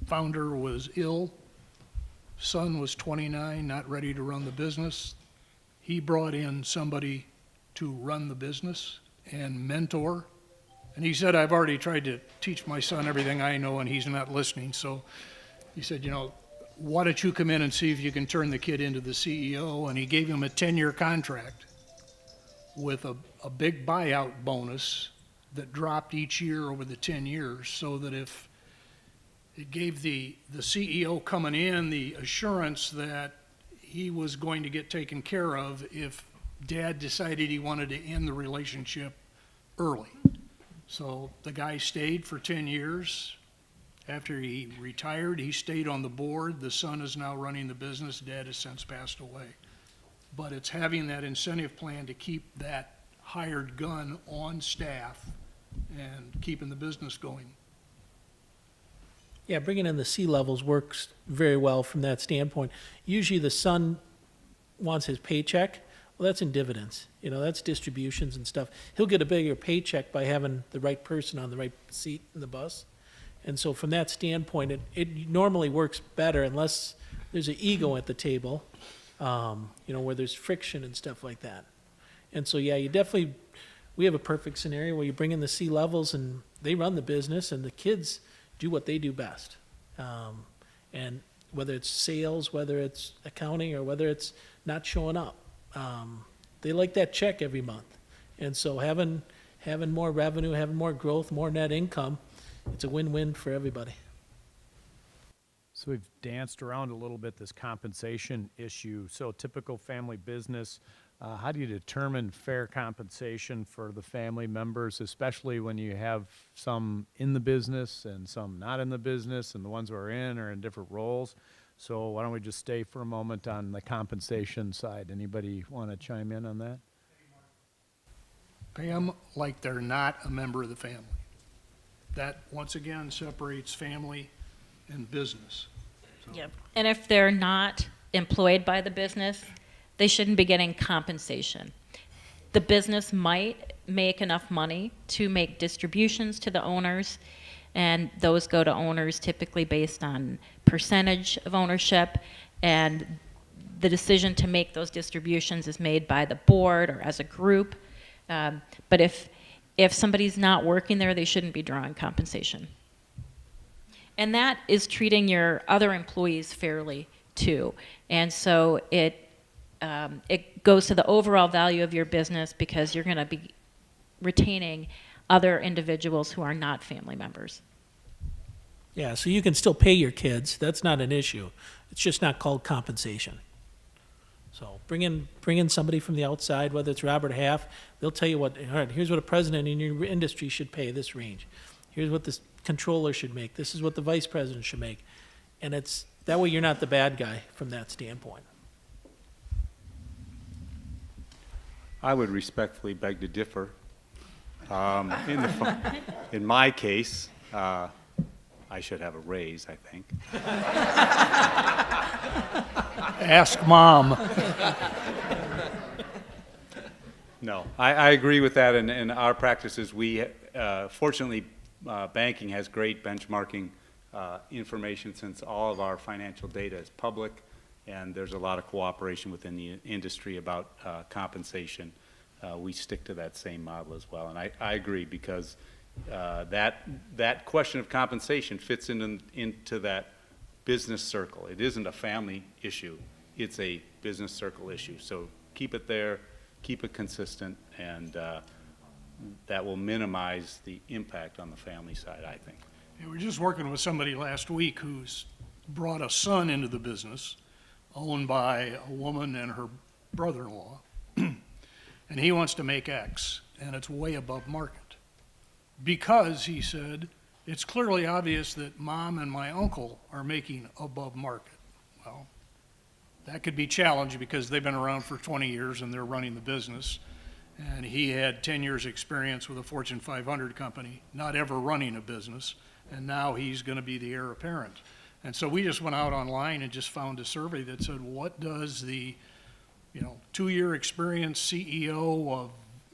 Founder was ill, son was 29, not ready to run the business. He brought in somebody to run the business and mentor. And he said, I've already tried to teach my son everything I know and he's not listening. So he said, why don't you come in and see if you can turn the kid into the CEO? And he gave him a 10-year contract with a big buyout bonus that dropped each year over the 10 years, so that if it gave the CEO coming in the assurance that he was going to get taken care of if Dad decided he wanted to end the relationship early. So the guy stayed for 10 years. After he retired, he stayed on the board. The son is now running the business. Dad has since passed away. But it's having that incentive plan to keep that hired gun on staff and keeping the business going. Yeah, bringing in the C levels works very well from that standpoint. Usually the son wants his paycheck. Well, that's in dividends. That's distributions and stuff. He'll get a bigger paycheck by having the right person on the right seat in the bus. And so from that standpoint, it normally works better unless there's an ego at the table, where there's friction and stuff like that. And so, yeah, we have a perfect scenario where you bring in the C levels and they run the business and the kids do what they do best. And whether it's sales, whether it's accounting, or whether it's not showing up, they like that check every month. And so having more revenue, having more growth, more net income, it's a win-win for everybody. So we've danced around a little bit this compensation issue. So typical family business, how do you determine fair compensation for the family members, especially when you have some in the business and some not in the business, and the ones who are in different roles? So why don't we just stay for a moment on the compensation side? Anybody want to chime in on that? Pay them like they're not a member of the family. That, once again, separates family and business. So, Yep. And if they're not employed by the business, they shouldn't be getting compensation. The business might make enough money to make distributions to the owners, and those go to owners typically based on percentage of ownership, and the decision to make those distributions is made by the board or as a group. But if somebody's not working there, they shouldn't be drawing compensation. And that is treating your other employees fairly too. And so it goes to the overall value of your business, because you're going to be retaining other individuals who are not family members. Yeah, so you can still pay your kids. That's not an issue. It's just not called compensation. So bring in somebody from the outside, whether it's Robert Half. They'll tell you all right, here's what a president in your industry should pay, this range. Here's what the controller should make. This is what the vice president should make. And it's that way you're not the bad guy from that standpoint. I would respectfully beg to differ. In my case, I should have a raise, I think. ask Mom. No, I agree with that. In our practices, we fortunately, banking has great benchmarking information, since all of our financial data is public, and there's a lot of cooperation within the industry about compensation. We stick to that same model as well, and I agree, because that question of compensation fits into that business circle. It isn't a family issue, it's a business circle issue. So keep it there, keep it consistent, and that will minimize the impact on the family side, I think. We were just working with somebody last week who's brought a son into the business, owned by a woman and her brother-in-law, and he wants to make X, and it's way above market. Because, he said, it's clearly obvious that mom and my uncle are making above market. Well, that could be challenged because they've been around for 20 years and they're running the business. And he had 10 years' experience with a Fortune 500 company, not ever running a business, and now he's going to be the heir apparent. And so we just went out online and just found a survey that said, what does the 2-year experience CEO of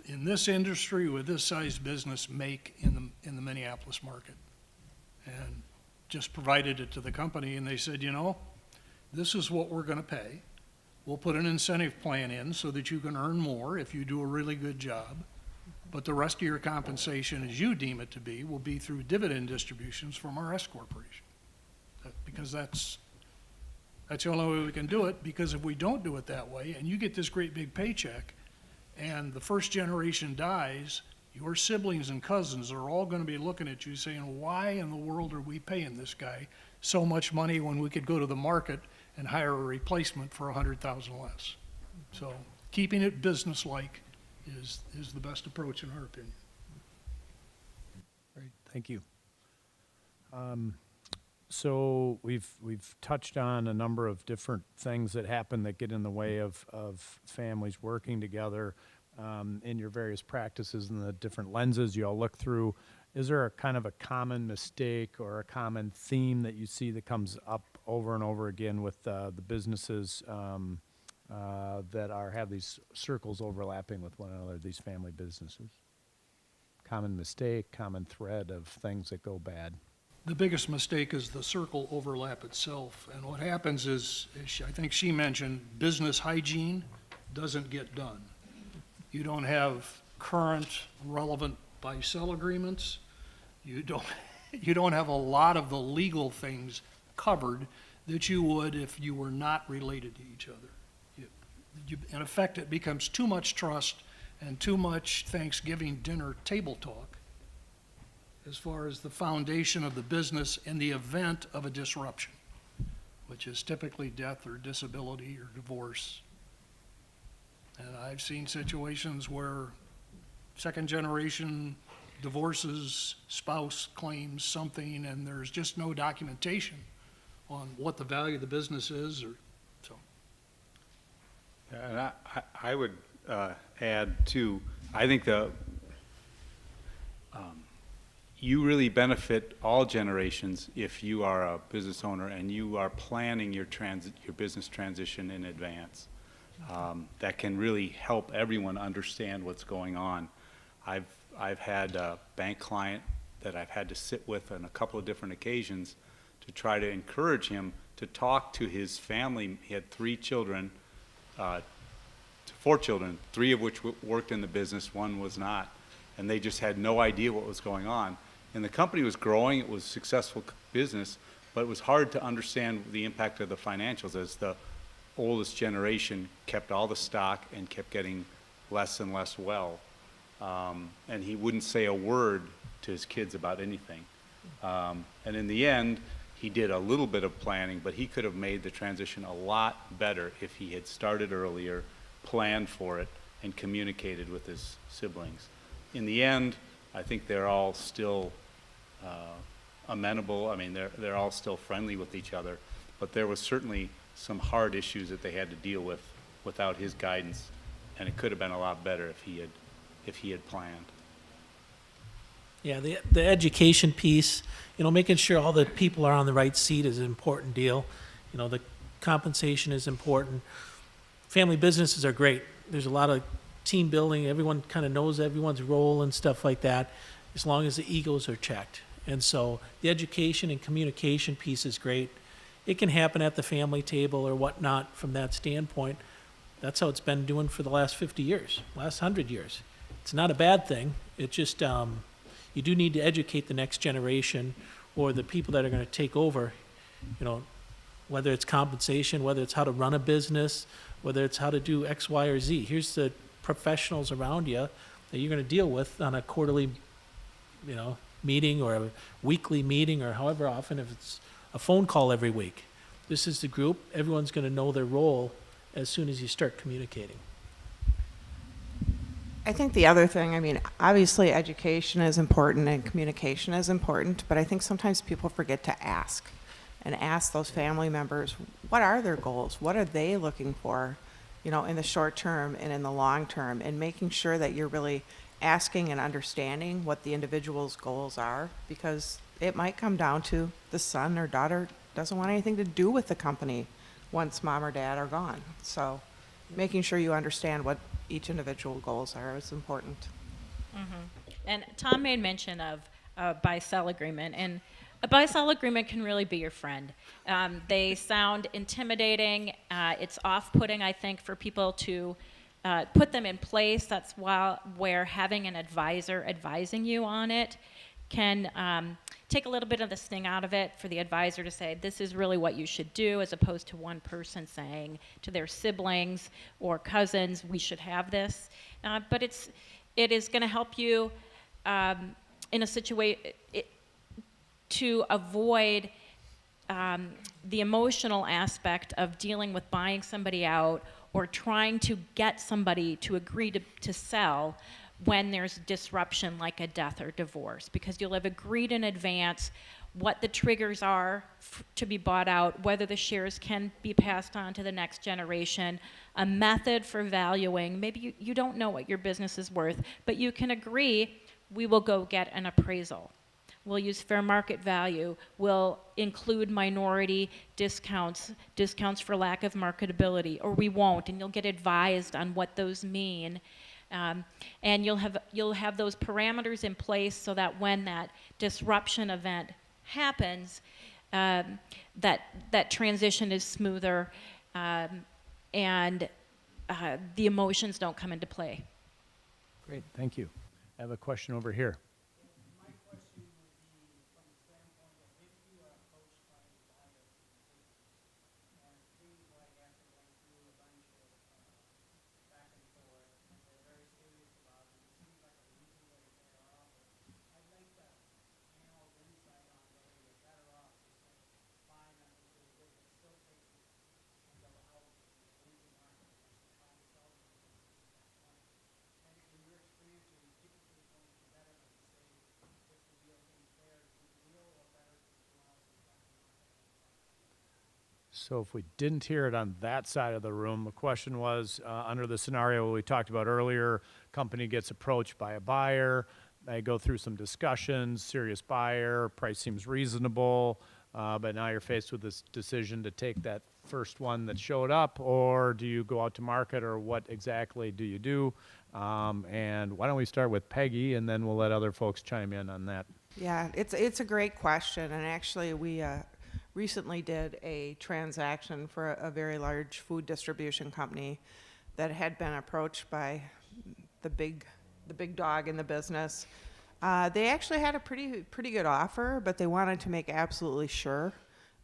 in this industry with this size business make in the Minneapolis market? And just provided it to the company, and they said, this is what we're going to pay. We'll put an incentive plan in so that you can earn more if you do a really good job. But the rest of your compensation, as you deem it to be, will be through dividend distributions from our S corporation. Because that's the only way we can do it, because if we don't do it that way, and you get this great big paycheck, and the first generation dies, your siblings and cousins are all going to be looking at you saying, why in the world are we paying this guy so much money when we could go to the market and hire a replacement for $100,000 less? So keeping it business-like is the best approach in our opinion. Great, thank you. So we've touched on a number of different things that happen that get in the way of families working together in your various practices and the different lenses you all look through. Is there a kind of a common mistake or a common theme that you see that comes up over and over again with the businesses that have these circles overlapping with one another, these family businesses? Common mistake, common thread of things that go bad. The biggest mistake is the circle overlap itself. And what happens is, I think she mentioned, business hygiene doesn't get done. You don't have current, relevant buy-sell agreements. You don't have a lot of the legal things covered that you would if you were not related to each other. In effect, it becomes too much trust and too much Thanksgiving dinner table talk as far as the foundation of the business in the event of a disruption, which is typically death or disability or divorce. And I've seen situations where second generation divorces, spouse claims something, and there's just no documentation on what the value of the business is, or so. And I would add too, I think you really benefit all generations if you are a business owner and you are planning your business transition in advance. That can really help everyone understand what's going on. I've had a bank client that I've had to sit with on a couple of different occasions to try to encourage him to talk to his family. He had 4 children, 3 of which worked in the business, 1 was not, and they just had no idea what was going on. And the company was growing, it was a successful business, but it was hard to understand the impact of the financials as the oldest generation kept all the stock and kept getting less and less well. And he wouldn't say a word to his kids about anything. And in the end, he did a little bit of planning, but he could have made the transition a lot better if he had started earlier, planned for it, and communicated with his siblings. In the end, I think they're all still amenable. I mean, they're all still friendly with each other, but there was certainly some hard issues that they had to deal with without his guidance, and it could have been a lot better if he had planned. Yeah, the education piece, making sure all the people are on the right seat is an important deal. The compensation is important. Family businesses are great. There's a lot of team building. Everyone kind of knows everyone's role and stuff like that, as long as the egos are checked. And so the education and communication piece is great. it can happen at the family table or whatnot from that standpoint. That's how it's been doing for the last 50 years, last 100 years. It's not a bad thing. It just, you do need to educate the next generation or the people that are going to take over, you know, whether it's compensation, whether it's how to run a business, whether it's how to do X, Y, or Z. Here's the professionals around you that you're going to deal with on a quarterly, you know, meeting or a weekly meeting or however often, if it's a phone call every week. This is the group. Everyone's going to know their role as soon as you start communicating. I think the other thing, I mean, obviously education is important and communication is important, but I think sometimes people forget to ask and ask those family members, what are their goals? What are they looking for, you know, in the short term and in the long term, and making sure that you're really asking and understanding what the individual's goals are, because it might come down to the son or daughter doesn't want anything to do with the company once mom or dad are gone. So making sure you understand what each individual goals are is important. And Tom made mention of a buy-sell agreement, and a buy-sell agreement can really be your friend. They sound intimidating. It's off-putting, I think, for people to put them in place. That's where having an advisor advising you on it can take a little bit of the sting out of it, for the advisor to say, this is really what you should do, as opposed to one person saying to their siblings or cousins, we should have this. But it is going to help you in a situation to avoid the emotional aspect of dealing with buying somebody out or trying to get somebody to agree to sell when there's disruption like a death or divorce, because you'll have agreed in advance what the triggers are to be bought out, whether the shares can be passed on to the next generation, a method for valuing. Maybe you don't know what your business is worth, but you can agree, we will go get an appraisal. We'll use fair market value. We'll include minority discounts for lack of marketability, or we won't, and you'll get advised on what those mean. And you'll have those parameters in place so that when that disruption event happens, that transition is smoother, and the emotions don't come into play. Great, thank you. I have a question over here. My question would be from the standpoint of if you are approached by a buyer, and it seems like after going through a bunch of back and forth, and they're very serious about it, it seems like a reasonably fair offer. I'd like to analyze insight on whether you're better off just buying them into the good, but still taking and go out into the market and try to sell them at that point. And in your experience, are you typically going to better than say, if the deal came fair, do the deal, or better to go out and try to market? So if we didn't hear it on that side of the room, the question was, under the scenario we talked about earlier, company gets approached by a buyer, they go through some discussions, serious buyer, price seems reasonable, but now you're faced with this decision to take that first one that showed up, or do you go out to market, or what exactly do you do? And why don't we start with Peggy, and then we'll let other folks chime in on that. Yeah, it's a great question, and actually we recently did a transaction for a very large food distribution company that had been approached by the big dog in the business. They actually had a pretty good offer, but they wanted to make absolutely sure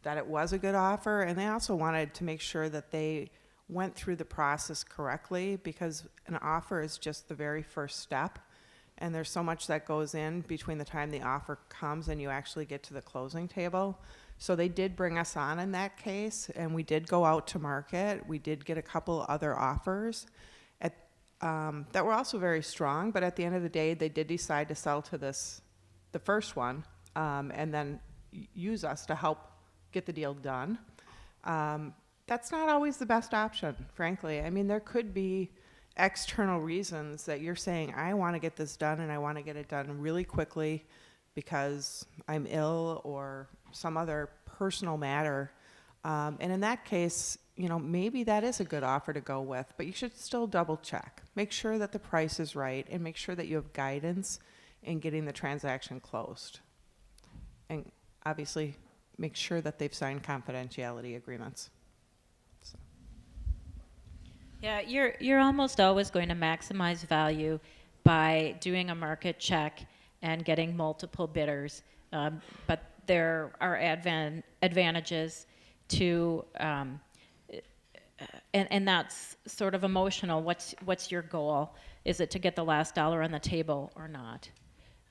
that it was a good offer, and they also wanted to make sure that they went through the process correctly, because an offer is just the very first step, and there's so much that goes in between the time the offer comes and you actually get to the closing table. So they did bring us on in that case, and we did go out to market. We did get a couple other offers that were also very strong, but at the end of the day, they did decide to sell to the first one, and then use us to help get the deal done. That's not always the best option, frankly. I mean, there could be external reasons that you're saying, I want to get this done, and I want to get it done really quickly because I'm ill or some other personal matter. And in that case, you know, maybe that is a good offer to go with, but you should still double check. Make sure that the price is right, and make sure that you have guidance in getting the transaction closed. And obviously, make sure that they've signed confidentiality agreements. So, Yeah, you're almost always going to maximize value by doing a market check and getting multiple bidders. But there are advantages to, and that's sort of emotional. What's your goal? Is it to get the last dollar on the table or not?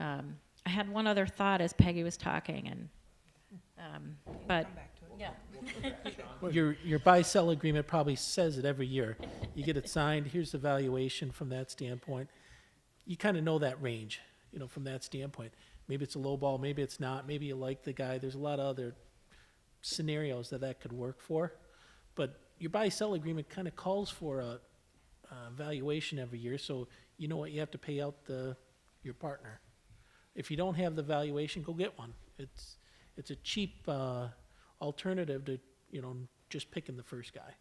I had one other thought as Peggy was talking, and but yeah. Your buy-sell agreement probably says it every year. You get it signed, here's the valuation from that standpoint. You kind of know that range, from that standpoint. Maybe it's a low ball, maybe it's not, maybe you like the guy. There's a lot of other scenarios that could work for. But your buy-sell agreement kind of calls for a valuation every year, so you know what you have to pay out your partner. If you don't have the valuation, go get one. It's a cheap alternative to, just picking the first guy.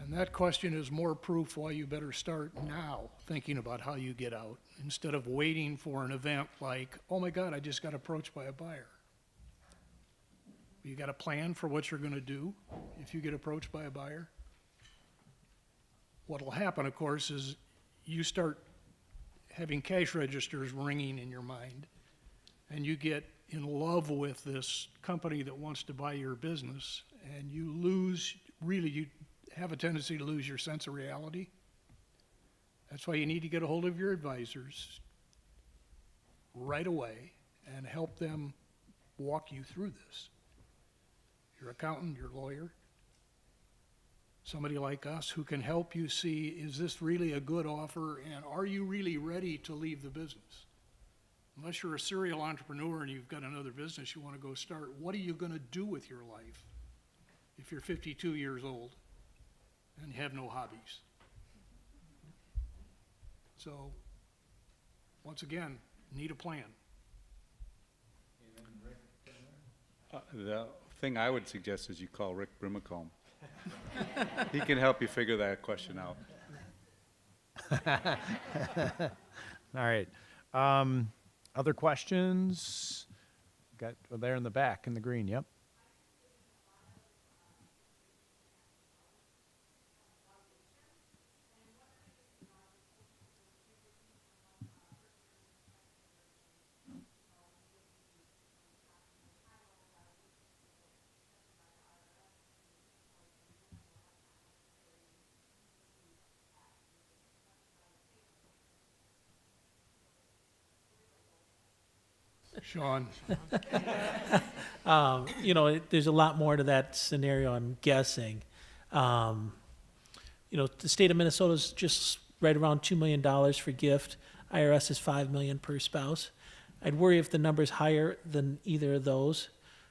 And that question is more proof why you better start now thinking about how you get out, instead of waiting for an event like, oh my God, I just got approached by a buyer. You got a plan for what you're gonna do if you get approached by a buyer? What'll happen, of course, is you start having cash registers ringing in your mind, and you get in love with this company that wants to buy your business, and you have a tendency to lose your sense of reality. That's why you need to get a hold of your advisors right away and help them walk you through this. Your accountant, your lawyer, somebody like us who can help you see, is this really a good offer, and are you really ready to leave the business? Unless you're a serial entrepreneur and you've got another business you want to go start, what are you going to do with your life if you're 52 years old and have no hobbies? So, once again, need a plan. The thing I would suggest is you call Rick Brimacombe. He can help you figure that question out. All right. Other questions? Got there in the back in the green, yep. Sean? There's a lot more to that scenario, I'm guessing. The state of Minnesota is just right around $2 million for gift. IRS is $5 million per spouse. I'd worry if the number's higher than either of those,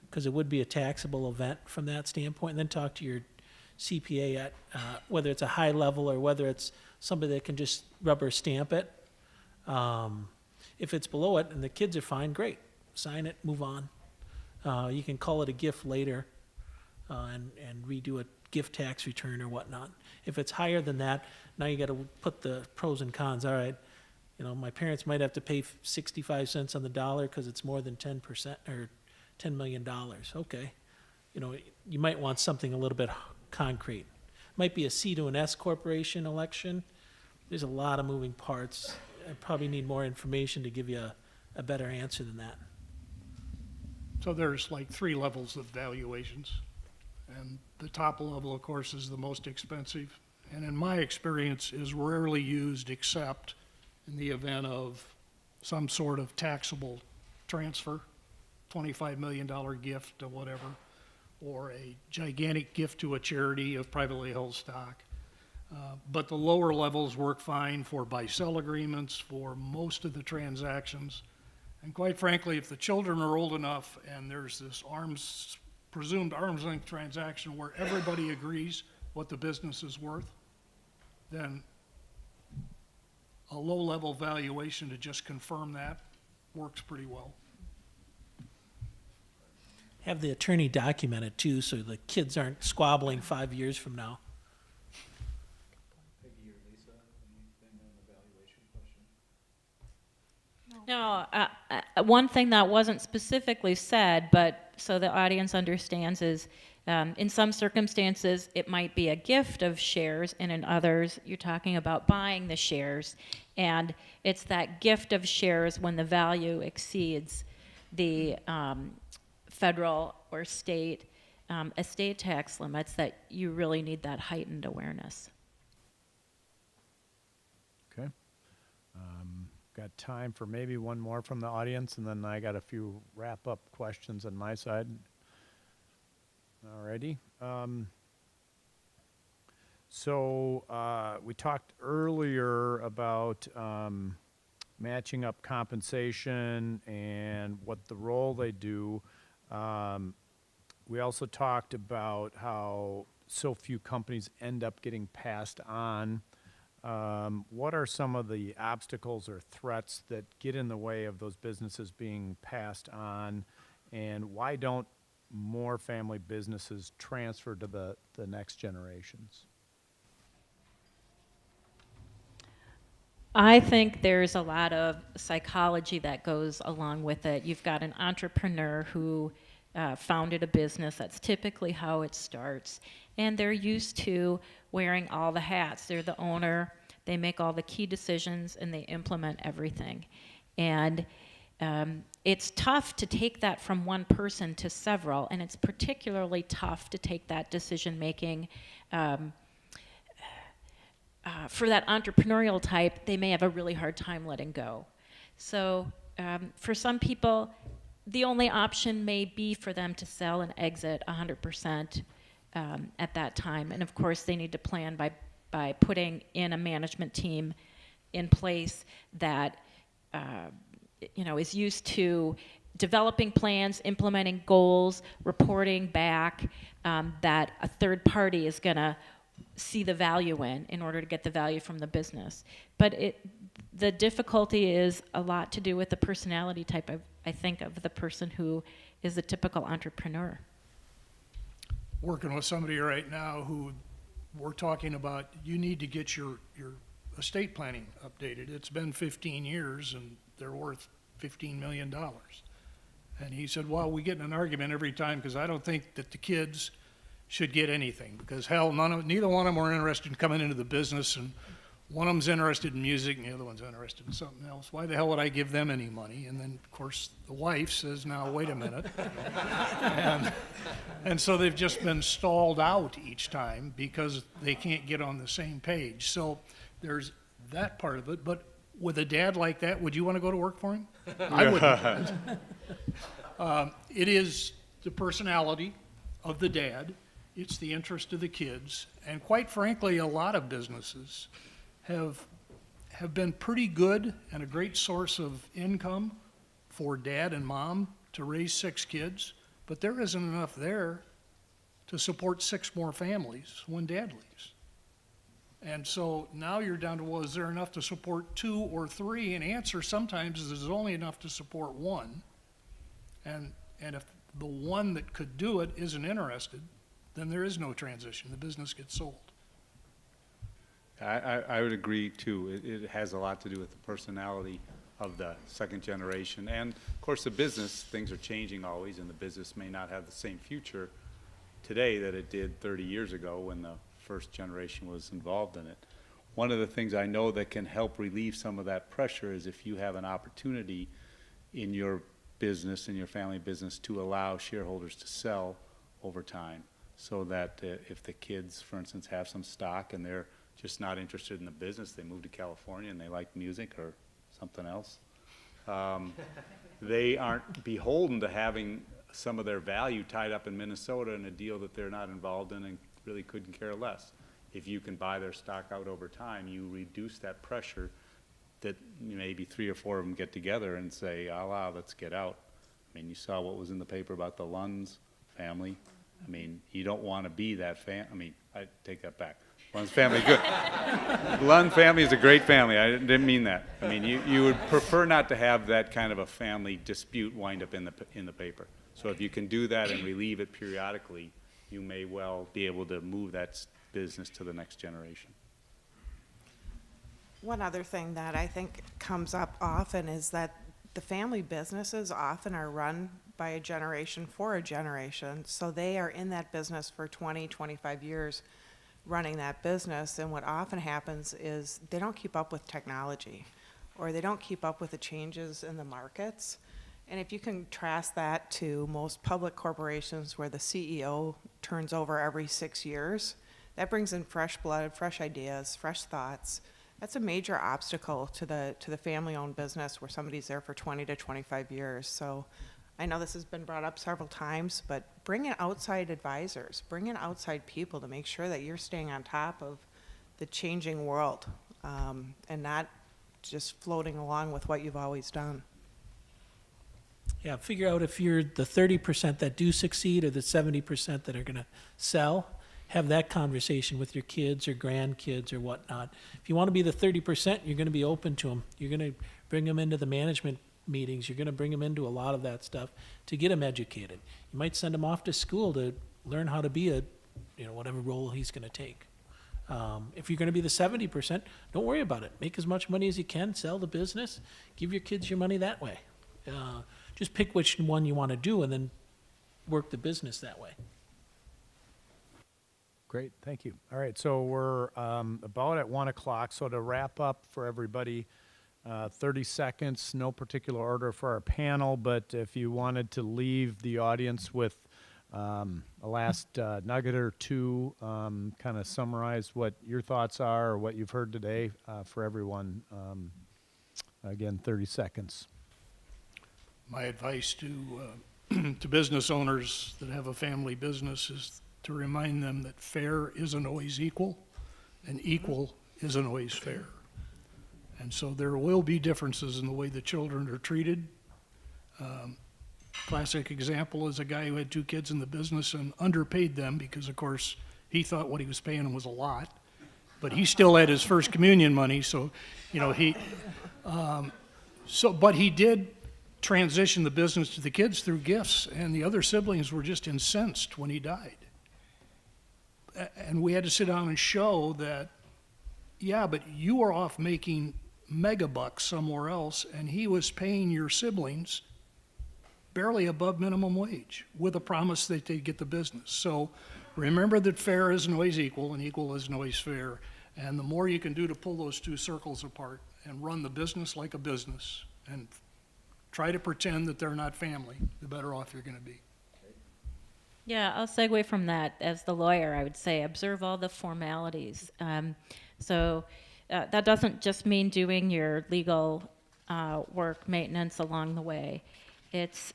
because it would be a taxable event from that standpoint. And then talk to your CPA at whether it's a high level or whether it's somebody that can just rubber stamp it. If it's below it and the kids are fine, great. Sign it, move on. You can call it a gift later and redo a gift tax return or whatnot. If it's higher than that, now you got to put the pros and cons. All right, my parents might have to pay 65 cents on the dollar because it's more than 10% or $10 million. Okay. You might want something a little bit concrete. Might be a C to an S corporation election. There's a lot of moving parts. I probably need more information to give you a better answer than that. So there's like 3 levels of valuations, and the top level, of course, is the most expensive, and in my experience is rarely used except in the event of some sort of taxable transfer, $25 million gift or whatever, or a gigantic gift to a charity of privately held stock. But the lower levels work fine for buy-sell agreements, for most of the transactions. And quite frankly, if the children are old enough and there's this presumed arm's length transaction where everybody agrees what the business is worth, then a low-level valuation to just confirm that works pretty well. Have the attorney document it too, so the kids aren't squabbling 5 years from now. Peggy or Lisa, anything on the valuation question? No. No, one thing that wasn't specifically said, but so the audience understands is, in some circumstances, it might be a gift of shares, and in others, you're talking about buying the shares. And it's that gift of shares when the value exceeds the federal or state estate tax limits that you really need that heightened awareness. Okay. Got time for maybe one more from the audience, and then I got a few wrap-up questions on my side. Alrighty. So we talked earlier about matching up compensation and what the role they do. We also talked about how so few companies end up getting passed on. What are some of the obstacles or threats that get in the way of those businesses being passed on, and why don't more family businesses transfer to the next generations? I think there's a lot of psychology that goes along with it. You've got an entrepreneur who founded a business. That's typically how it starts. And they're used to wearing all the hats. They're the owner, they make all the key decisions, and they implement everything. And it's tough to take that from one person to several, and it's particularly tough to take that decision-making for that entrepreneurial type. They may have a really hard time letting go. So for some people, the only option may be for them to sell and exit 100% at that time. And of course, they need to plan by putting in a management team in place that is used to developing plans, implementing goals, reporting back, that a third party is going to see the value in order to get the value from the business. But the difficulty is a lot to do with the personality type, I think, of the person who is a typical entrepreneur. Working with somebody right now who we're talking about, you need to get your estate planning updated. It's been 15 years and they're worth $15 million. And he said, well, we get in an argument every time because I don't think that the kids should get anything, because hell, neither one of them are interested in coming into the business, and one of them's interested in music and the other one's interested in something else. Why the hell would I give them any money? And then, of course, the wife says, now, wait a minute. and so they've just been stalled out each time because they can't get on the same page. So there's that part of it. But with a dad like that, would you want to go to work for him? I wouldn't. It is the personality of the dad. It's the interest of the kids. And quite frankly, a lot of businesses have been pretty good and a great source of income for dad and mom to raise 6 kids, but there isn't enough there to support 6 more families when dad leaves. And so now you're down to, well, is there enough to support 2 or 3? And the answer sometimes is there's only enough to support 1. And if the one that could do it isn't interested, then there is no transition. The business gets sold. I would agree too. It has a lot to do with the personality of the second generation. And of course the business, things are changing always, and the business may not have the same future today that it did 30 years ago when the first generation was involved in it. One of the things I know that can help relieve some of that pressure is if you have an opportunity in your business, in your family business, to allow shareholders to sell over time, so that if the kids, for instance, have some stock and they're just not interested in the business, they move to California and they like music or something else, they aren't beholden to having some of their value tied up in Minnesota in a deal that they're not involved in and really couldn't care less. If you can buy their stock out over time, you reduce that pressure that maybe 3 or 4 of them get together and say, let's get out. I mean, you saw what was in the paper about the Lunds family. I mean, you don't want to be that I take that back. Lund's family, good. Lund family is a great family. I didn't mean that. I mean, you would prefer not to have that kind of a family dispute wind up in the paper. So if you can do that and relieve it periodically, you may well be able to move that business to the next generation. One other thing that I think comes up often is that the family businesses often are run by a generation for a generation, so they are in that business for 20, 25 years running that business, and what often happens is they don't keep up with technology, or they don't keep up with the changes in the markets. And if you contrast that to most public corporations where the CEO turns over every 6 years, that brings in fresh blood, fresh ideas, fresh thoughts. That's a major obstacle to the family-owned business where somebody's there for 20 to 25 years. So I know this has been brought up several times, but bring in outside advisors, bring in outside people to make sure that you're staying on top of the changing world, and not just floating along with what you've always done. Yeah, figure out if you're the 30% that do succeed or the 70% that are going to sell. Have that conversation with your kids or grandkids or whatnot. If you want to be the 30%, you're going to be open to them. You're going to bring them into the management meetings. You're going to bring them into a lot of that stuff to get them educated. You might send them off to school to learn how to be a, whatever role he's going to take. If you're going to be the 70%, don't worry about it. Make as much money as you can, sell the business, give your kids your money that way. Just pick which one you want to do and then work the business that way. Great, thank you. All right, so we're about at 1 o'clock, so to wrap up for everybody, 30 seconds, no particular order for our panel, but if you wanted to leave the audience with a last nugget or two, kind of summarize what your thoughts are or what you've heard today for everyone. Again, 30 seconds. My advice to to business owners that have a family business is to remind them that fair isn't always equal, and equal isn't always fair. And so there will be differences in the way the children are treated. Classic example is a guy who had 2 kids in the business and underpaid them because, of course, he thought what he was paying them was a lot, but he still had his first communion money, so, but he did transition the business to the kids through gifts, and the other siblings were just incensed when he died. And we had to sit down and show that, yeah, but you were off making mega bucks somewhere else, and he was paying your siblings barely above minimum wage with a promise that they'd get the business. So remember that fair isn't always equal and equal isn't always fair. And the more you can do to pull those two circles apart and run the business like a business and try to pretend that they're not family, the better off you're going to be. Yeah, I'll segue from that. As the lawyer, I would say observe all the formalities. That doesn't just mean doing your legal work, maintenance along the way. It's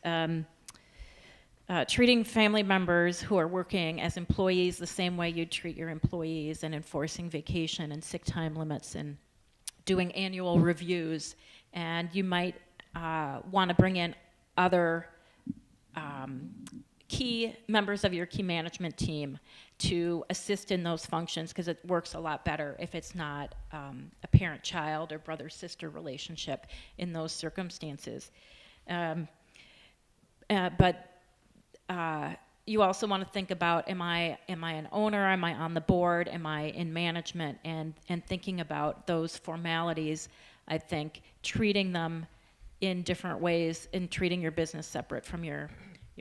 treating family members who are working as employees the same way you treat your employees, and enforcing vacation and sick time limits and doing annual reviews. And you might want to bring in other key members of your key management team to assist in those functions, because it works a lot better if it's not a parent-child or brother-sister relationship in those circumstances. But you also want to think about, am I an owner, am I on the board, am I in management, and thinking about those formalities, I think, treating them in different ways and treating your business separate from your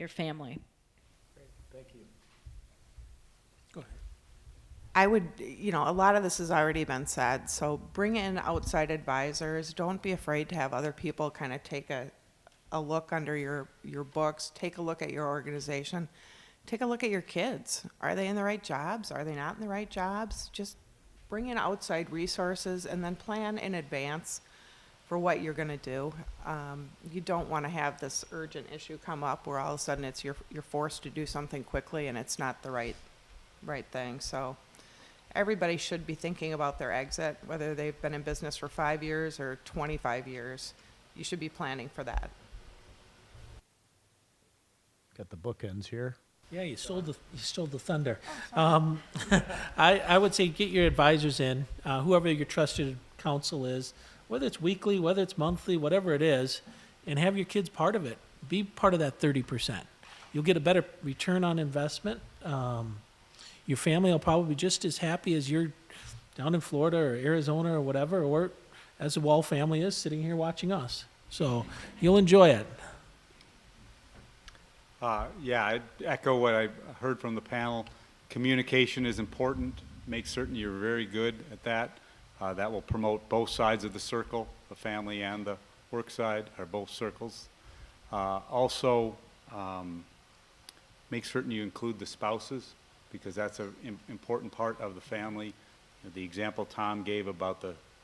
family. Great, thank you. Go ahead. I would, a lot of this has already been said, so bring in outside advisors. Don't be afraid to have other people kind of take a look under your books, take a look at your organization, take a look at your kids. Are they in the right jobs? Are they not in the right jobs? Just bring in outside resources and then plan in advance for what you're going to do. You don't want to have this urgent issue come up where all of a sudden you're forced to do something quickly and it's not the right thing. So everybody should be thinking about their exit, whether they've been in business for 5 years or 25 years. You should be planning for that. Got the bookends here. Yeah, you stole the thunder. I would say get your advisors in, whoever your trusted counsel is, whether it's weekly, whether it's monthly, whatever it is, and have your kids part of it. Be part of that 30%. You'll get a better return on investment. Your family will probably be just as happy as you're down in Florida or Arizona or whatever, or as the Wall family is sitting here watching us. So you'll enjoy it. Yeah, I'd echo what I heard from the panel. Communication is important. Make certain you're very good at that. That will promote both sides of the circle, the family and the work side, or both circles. Also, make certain you include the spouses, because that's an important part of the family. The example Tom gave about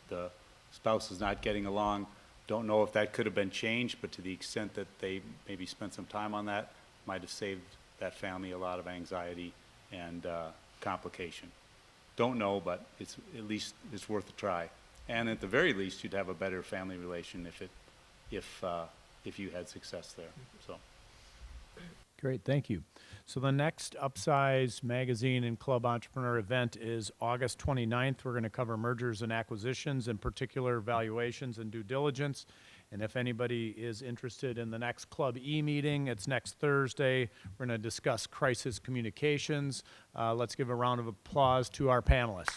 the spouses not getting along, don't know if that could have been changed, but to the extent that they maybe spent some time on that, might have saved that family a lot of anxiety and complication. Don't know, but it's at least it's worth a try. And at the very least, you'd have a better family relation if you had success there. So. Great, thank you. So the next Upsize Magazine and Club Entrepreneur event is August 29th. We're going to cover mergers and acquisitions, in particular valuations and due diligence. And if anybody is interested in the next Club E meeting, it's next Thursday. We're going to discuss crisis communications. Let's give a round of applause to our panelists.